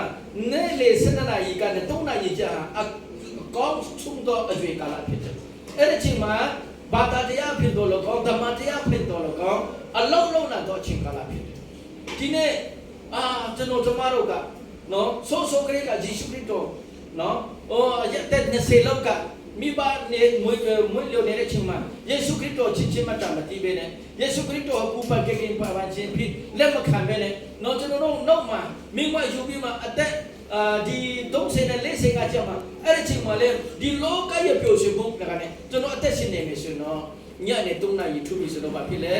နေ့လေ7နာရီကနေ3နာရီကြာအကောင်းဆုံးတော့အရွေကာလဖြစ်တယ်အဲ့ဒီချိန်မှာဘာသာတရားဖြစ်တော်လို့ကောင်းဓမ္မတရားဖြစ်တော်လို့ကောင်းအလုံးလုံးလာတော့အချိန်ကာလဖြစ်တယ်ဒီနေ့ကျွန်တော်တို့ကနော်ဆိုကလေးကယေရှုခရစ်တော်နော်အရက်တဲ့20လောက်ကမိဘနေမွေးလို့နေတဲ့ချိန်မှာယေရှုခရစ်တော်ချစ်ချင်းမတမတိပဲနဲ့ယေရှုခရစ်တော်ကိုပတ်ကင်ပါပါချင်းဖြစ်လက်မခံပဲနဲ့နော်ကျွန်တော်တို့နောက်မှာမိမယူပြီးမှအသက်ဒီ30နဲ့40ကကြာမှာအဲ့ဒီချိန်မှာလေဒီလောကရဲ့ပျော်ရွှင်မှုကလည်းကျွန်တော်အသက်ရှင်နေမယ်ဆိုတော့ညနေ3နာရီထူပြီဆိုတော့ဘာဖြစ်လဲ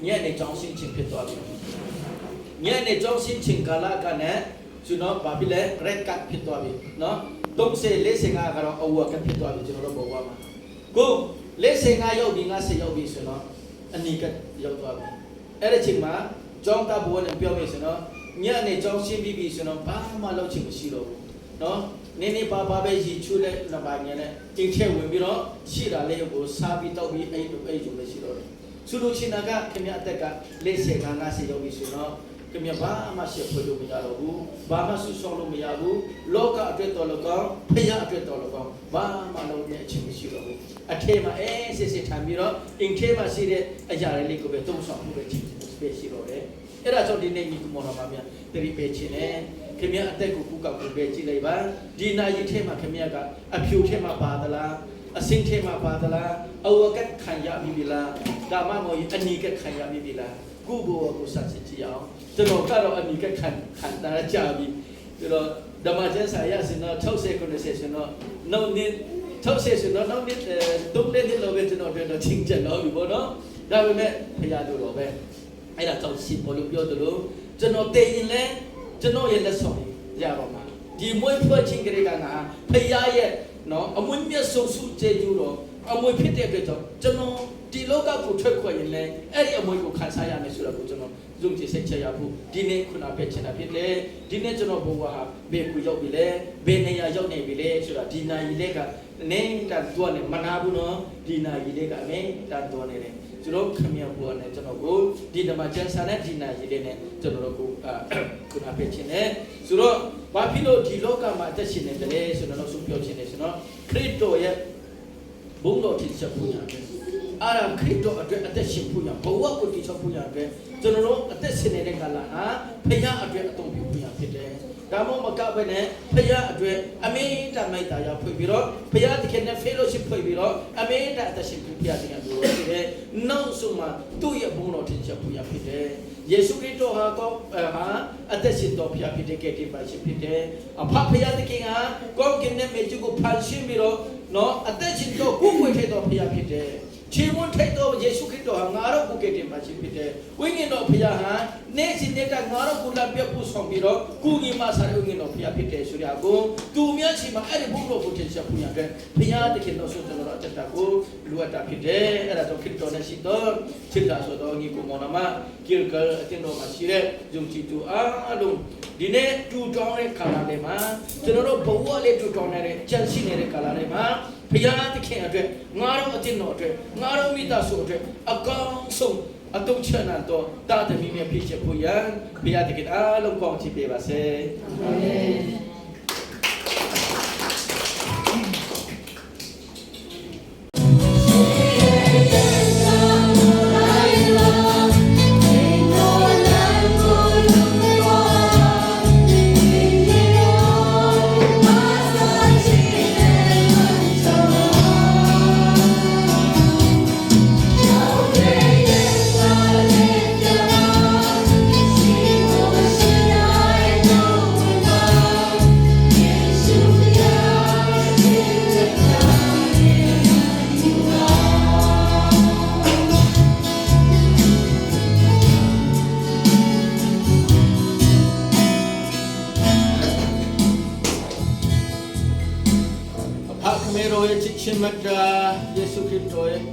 ညနေကြောင်းရှင်းခြင်းဖြစ်သွားပြီညနေကြောင်းရှင်းခြင်းကာလကနဲ့ကျွန်တော်ဘာဖြစ်လဲ red card ဖြစ်သွားပြီနော်30 45ကတော့အဝကဖြစ်သွားပြီကျွန်တော်တို့ဘဝမှာကို45ရောက်ပြီး50ရောက်ပြီဆိုတော့အနီးကရောက်သွားပြီအဲ့ဒီချိန်မှာကျောင်းသားဘဝနဲ့ပြောမယ်ဆိုတော့ညနေကျောင်းရှင်းပြီးပြီဆိုတော့ဘာမှလုပ်ချင်မရှိတော့ဘူးနော်နေနေပါပါပဲရည်ချူးတဲ့နှစ်ပါးညနဲ့တင်ချက်ဝင်ပြီးတော့ရှိတာလေးကိုစားပြီးတောက်ပြီးအဲ့လိုပဲရှိတော့တယ်ဆိုလို့ရှိရင်ကခင်ဗျအသက်က45 50ရောက်ပြီဆိုတော့ခင်ဗျဘာမှရှက်ဖွယ်လို့မရတော့ဘူးဘာမှဆူဆောင်းလို့မရဘူးလောကအတွက်တော်လို့ကောင်းဖျားအတွက်တော်လို့ကောင်းဘာမှလုပ်တဲ့အချိန်မရှိတော့ဘူးအထဲမှာစစ်ထိုင်ပြီးတော့အင်ထဲမှာရှိတဲ့အရာလေးကိုပဲသုံးဆောင်မှုပဲရှိတော့တယ်အဲ့ဒါကြောင့်ဒီနေ့ညီကမောင်တော်မှာပြန်တတိပေးခြင်းနဲ့ခင်ဗျအသက်ကိုကုကကိုပဲကြည့်လိုက်ပါဒီနာရီထဲမှာခင်ဗျကအဖြူထဲမှာပါသလားအစင်းထဲမှာပါသလားအဝကခံရပြီလားဒါမှမဟုတ်အနီကခံရပြီလားကိုဘောကိုစစစ်ကြည့်အောင်ကျွန်တော်ကတော့အနီကခံတာကြပြီကျွန်တော် ဓမ္မကျမ်းစာရဆိုတော့60 90ဆိုတော့နောက်နေ့60ဆိုတော့နောက်နေ့3နှစ်လောက်ပဲကျွန်တော်ပြောတော့ချင်းချက်တော့ပြီပေါ့နော်ဒါပေမဲ့ဖရာတို့တော့ပဲအဲ့ဒါကြောင့်ရှင်ဘောလို့ပြောတယ်လို့ကျွန်တော်တည်ရင်လဲကျွန်တော်ရဲ့လက်ဆောင်ရတော့မှာဒီမွေးဖွက်ချင်းကလေးကငါဖရာရဲ့နော်အမွေမြတ်ဆုံးစုကျေကျူးတော့အမွေဖြစ်တဲ့အတွက်ကြောင့်ကျွန်တော်ဒီလောကကိုထွက်ခွာရင်လည်းအဲ့ဒီအမွေကိုခံစားရမယ်ဆိုတော့ကိုကျွန်တော်ဇုံချစ်စိတ်ချရဖို့ဒီနေ့ခုနပဲချင်တာဖြစ်တယ်ဒီနေ့ကျွန်တော်ဘဝဟာဘယ်ကိုရောက်ပြီလဲဘယ်နေရာရောက်နေပြီလဲဆိုတာဒီနာရီလေးကနေတာတော့နေမနာဘူးနော်ဒီနာရီလေးကအမင်းတာတော့နေတယ်ကျွန်တော်ခမရဘဝနဲ့ကျွန်တော်ကိုဒီဓမ္မကျမ်းစာနဲ့ဒီနာရီလေးနဲ့ကျွန်တော်တို့ကိုခုနပဲချင်တယ်ဆိုတော့ဘာဖြစ်လို့ဒီလောကမှာအသက်ရှင်နေတယ်ဆိုတော့ဆုံးပြောချင်တယ်ဆိုတော့ခရစ်တော်ရဲ့ဘုံတော်ဖြစ်ချက်ပူညာပဲအာရခရစ်တော်အတွက်အသက်ရှင်ပူညာဘဝကိုတည်ဆောက်ပူညာအတွက်ကျွန်တော်တို့အသက်ရှင်နေတဲ့ကာလဟာဖခင်အတွက်အသုံးပြုပူညာဖြစ်တယ်ဒါမှမကဘဲနဲ့ဖခင်အတွက်အမင်းတမိုက်တာရောက်ဖွင့်ပြီးတော့ဖခင်တခင်နဲ့ fellowship ဖွင့်ပြီးတော့အမင်းတအသက်ရှင်ပူပြတဲ့လူတွေဖြစ်တယ်နောက်ဆုံးမှာသူ့ရဲ့ဘုံတော်ဖြစ်ချက်ပူညာဖြစ်တယ်ယေရှုခရစ်တော်ဟာအသက်ရှင်တော်ဖခင်ဖြစ်တဲ့ကယ်တင်ပါရှင်ဖြစ်တယ်အဖဖခင်တခင်ဟာကောင်းကင်နဲ့မြေကြီးကိုဖန်ဆင်းပြီးတော့နော်အသက်ရှင်တော်ကိုယ်ကိုယ်ထဲတော်ဖခင်ဖြစ်တယ်ခြေမွန်းထိုက်တော်ယေရှုခရစ်တော်ဟာငါတို့ကိုကယ်တင်ပါခြင်းဖြစ်တယ်ဝိညာဉ်တော်ဖခင်ဟာနေ့စဉ်နေ့တိုင်းငါတို့ကိုလာပြဖို့ဆောင်ပြီးတော့ကိုကြီးမဆရာဝိညာဉ်တော်ဖခင်ဖြစ်တယ်ဆိုရကိုသူများချီမှာအဲ့ဒီဘုရားကိုတင်ဆက်ဖို့ရတဲ့ဖခင်တခင်တော်ဆိုကျွန်တော်အတ္တကိုလူအပ်တာဖြစ်တယ်အဲ့ဒါတော့ခရစ်တော်နဲ့ရှိတော်ချစ်တာဆိုတော့ဒီကိုမောနမကီကအတင်တော်မှာရှိတဲ့ယုံကြည်သူအားလုံးဒီနေ့တူတောင်းတဲ့ကာလလေးမှာကျွန်တော်တို့ဘဝလေးတူတောင်းနေတဲ့ကြံရှိနေတဲ့ကာလလေးမှာဖခင်တခင်အတွက်ငါတို့အတင်တော်အတွက်ငါတို့မိသားစုအတွက်အကောင်းဆုံးအတုချနာတော့တာသမီးများဖြစ်ချက်ဖို့ရန်ဖခင်တခင်အားလုံးကောင်းချီးပေးပါစေအာမင်ရှင်မတာယေရှုခရစ်တော်ရဲ့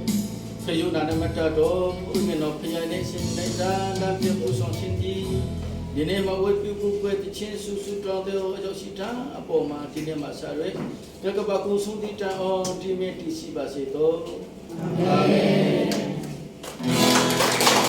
ခရုဏာနဲ့မတာတော်ဥမင်တော်ဖခင်နဲ့ရှင်နိုင်တာနာပြဖို့ဆောင်ရှင်ဒီဒီနေ့မှာဝတ်ပြုဖို့ပွဲတခြင်းဆူဆူတော်တဲ့အကြောရှိတာအပေါ်မှာဒီနေ့မှာဆရွေတကပကုဆုံးတိတအောင်ဒီမေတ္တိရှိပါစေတော်အာမင်